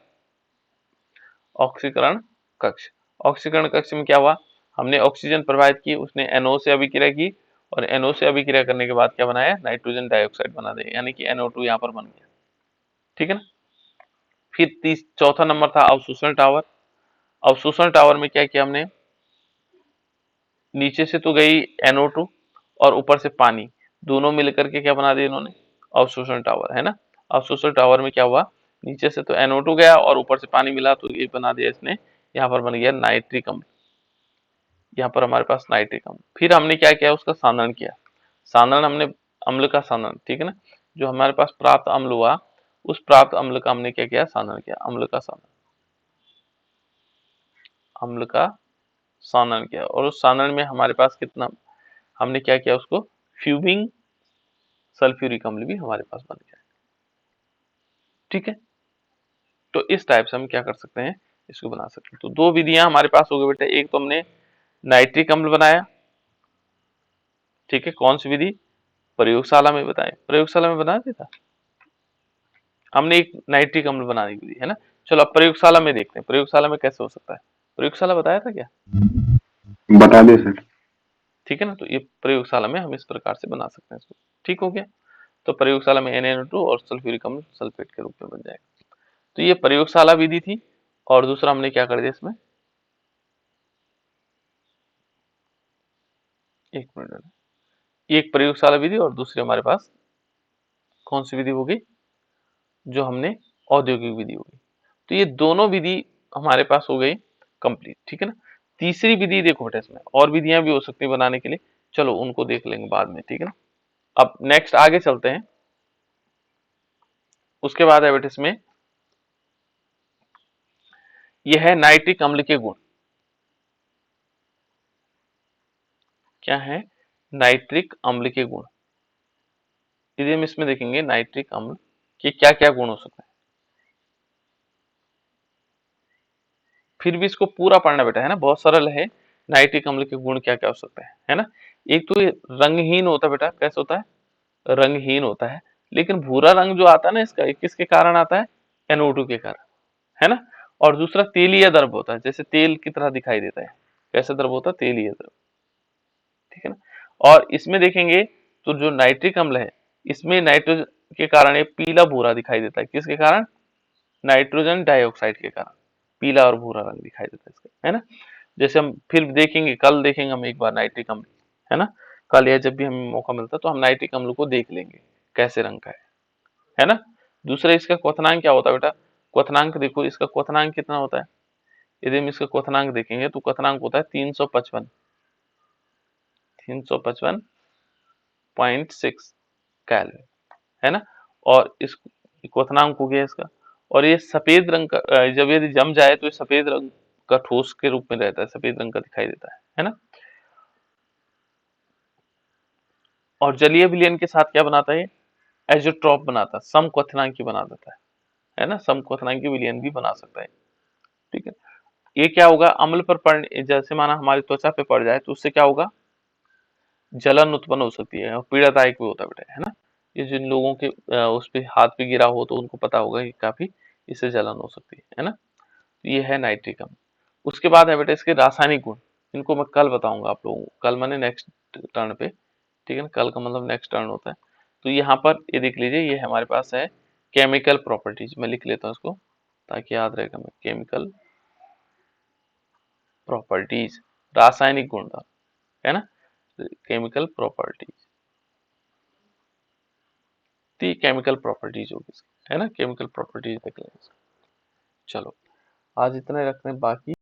ऑक्सीकरण कक्ष। ऑक्सीकरण कक्ष में क्या हुआ, हमने ऑक्सीजन प्रवाहित की, उसने NO से अभिक्रिया की, और NO से अभिक्रिया करने के बाद क्या बनाया, नाइट्रोजन डाइऑक्साइड बना दिया, यानी कि NO2 यहाँ पर बन गया, ठीक है ना। फिर चौथा नंबर था अवशोषण टावर। अवशोषण टावर में क्या किया हमने, नीचे से तो गई NO2 और ऊपर से पानी, दोनों मिलकर के क्या बना दिया इन्होंने, अवशोषण टावर, है ना। अवशोषण टावर में क्या हुआ, नीचे से तो NO2 गया और ऊपर से पानी मिला, तो ये बना दिया इसने, यहाँ पर बन गया नाइट्रिक अम्ल, यहाँ पर हमारे पास नाइट्रिक अम्ल। फिर हमने क्या किया, उसका सानन किया, सानन हमने, अम्ल का सानन, ठीक है ना। जो हमारे पास प्राप्त अम्ल हुआ, उस प्राप्त अम्ल का हमने क्या किया, सानन किया, अम्ल का सानन, अम्ल का सानन किया। और उस सानन में हमारे पास कितना, हमने क्या किया, उसको फ्यूमिंग सल्फ्यूरिक अम्ल भी हमारे पास बन गया, ठीक है। तो इस टाइप से हम क्या कर सकते हैं, इसको बना सकते हैं। तो दो विधियां हमारे पास हो गई बेटा, एक तो हमने नाइट्रिक अम्ल बनाया, ठीक है, कौन सी विधि, प्रयोगशाला में बताए, प्रयोगशाला में बना दिया था हमने, एक नाइट्रिक अम्ल बनाने की विधि, है ना। चलो अब प्रयोगशाला में देखते हैं, प्रयोगशाला में कैसे हो सकता है। प्रयोगशाला बताया था क्या? बता दें सर। ठीक है ना, तो ये प्रयोगशाला में हम इस प्रकार से बना सकते हैं इसको। ठीक हो गया, तो प्रयोगशाला में NaNO2 और सल्फ्यूरिक अम्ल सल्फेट के रूप में बन जाएगा। तो ये प्रयोगशाला विधि थी, और दूसरा हमने क्या कर दिया इसमें, एक मिनट, एक प्रयोगशाला विधि और दूसरी हमारे पास कौन सी विधि होगी, जो हमने औद्योगिक विधि होगी। तो ये दोनों विधि हमारे पास हो गई कंप्लीट। ठीक है ना, तीसरी विधि देखो बेटा, इसमें और विधियां भी हो सकती है बनाने के लिए, चलो उनको देख लेंगे बाद में। ठीक है ना, अब नेक्स्ट आगे चलते हैं। उसके बाद है बेटा इसमें, यह है नाइट्रिक अम्ल के गुण। क्या है? नाइट्रिक अम्ल के गुण। यदि हम इसमें देखेंगे नाइट्रिक अम्ल के क्या क्या गुण हो सकते हैं, फिर भी इसको पूरा पढ़ना बेटा, है ना, बहुत सरल है। नाइट्रिक अम्ल के गुण क्या क्या हो सकते हैं, है ना। एक तो ये रंगहीन होता है बेटा, कैसे होता है, रंगहीन होता है। लेकिन भूरा रंग जो आता है ना इसका, किसके कारण आता है, NO2 के कारण, है ना। और दूसरा तेलीय द्रव होता है, जैसे तेल की तरह दिखाई देता है। कैसा द्रव होता है, तेलीय द्रव। ठीक है ना, और इसमें देखेंगे तो जो नाइट्रिक अम्ल है, इसमें नाइट्रोजन के कारण ये पीला भूरा दिखाई देता है। किसके कारण, नाइट्रोजन डाइऑक्साइड के कारण पीला और भूरा रंग दिखाई देता है इसका, है ना। जैसे हम फिर देखेंगे, कल देखेंगे हम एक बार नाइट्रिक अम्ल, है ना, कल या जब भी हमें मौका मिलता है तो हम नाइट्रिक अम्ल को देख लेंगे कैसे रंग का है ना। दूसरा इसका क्वथनांक क्या होता है बेटा, क्वथनांक देखो, इसका क्वथनांक कितना होता है, यदि हम इसका क्वथनांक देखेंगे तो क्वथनांक होता है 355, 355.6 कैलोरी, है ना। और इस क्वथनांक हो गया इसका, और ये सफेद रंग का, जब यदि जम जाए तो ये सफेद रंग का ठोस के रूप में रहता है, सफेद रंग का दिखाई देता है ना। और जलीय विलयन के साथ क्या बनाता है, एजोट्रॉप बनाता है, सम क्वथनांकी बना देता है ना, सम क्वथनांकी विलयन भी बना सकता है। ठीक है, ये क्या होगा, अम्ल पर पड़ने, जैसे माना हमारी त्वचा पे पड़ जाए तो उससे क्या होगा, जलन उत्पन्न हो सकती है और पीड़ादायक भी होता है बेटा, है ना। ये जिन लोगों के उस पे हाथ पे गिरा हो तो उनको पता होगा कि काफी इससे जलन हो सकती है ना। तो ये है नाइट्रिक अम्ल। उसके बाद है बेटा इसके रासायनिक गुण, इनको मैं कल बताऊंगा आप लोगों को, कल माने नेक्स्ट टर्न पे। ठीक है ना, कल का मतलब नेक्स्ट टर्न होता है। तो यहाँ पर ये देख लीजिए, ये हमारे पास है केमिकल प्रॉपर्टीज, मैं लिख लेता हूँ इसको ताकि याद रहेगा, मैं केमिकल प्रॉपर्टीज, रासायनिक गुण, है ना, केमिकल प्रॉपर्टीज, केमिकल प्रॉपर्टीज होगी, है ना, केमिकल प्रॉपर्टीज देख लेंगे। चलो आज इतने रखते हैं, बाकी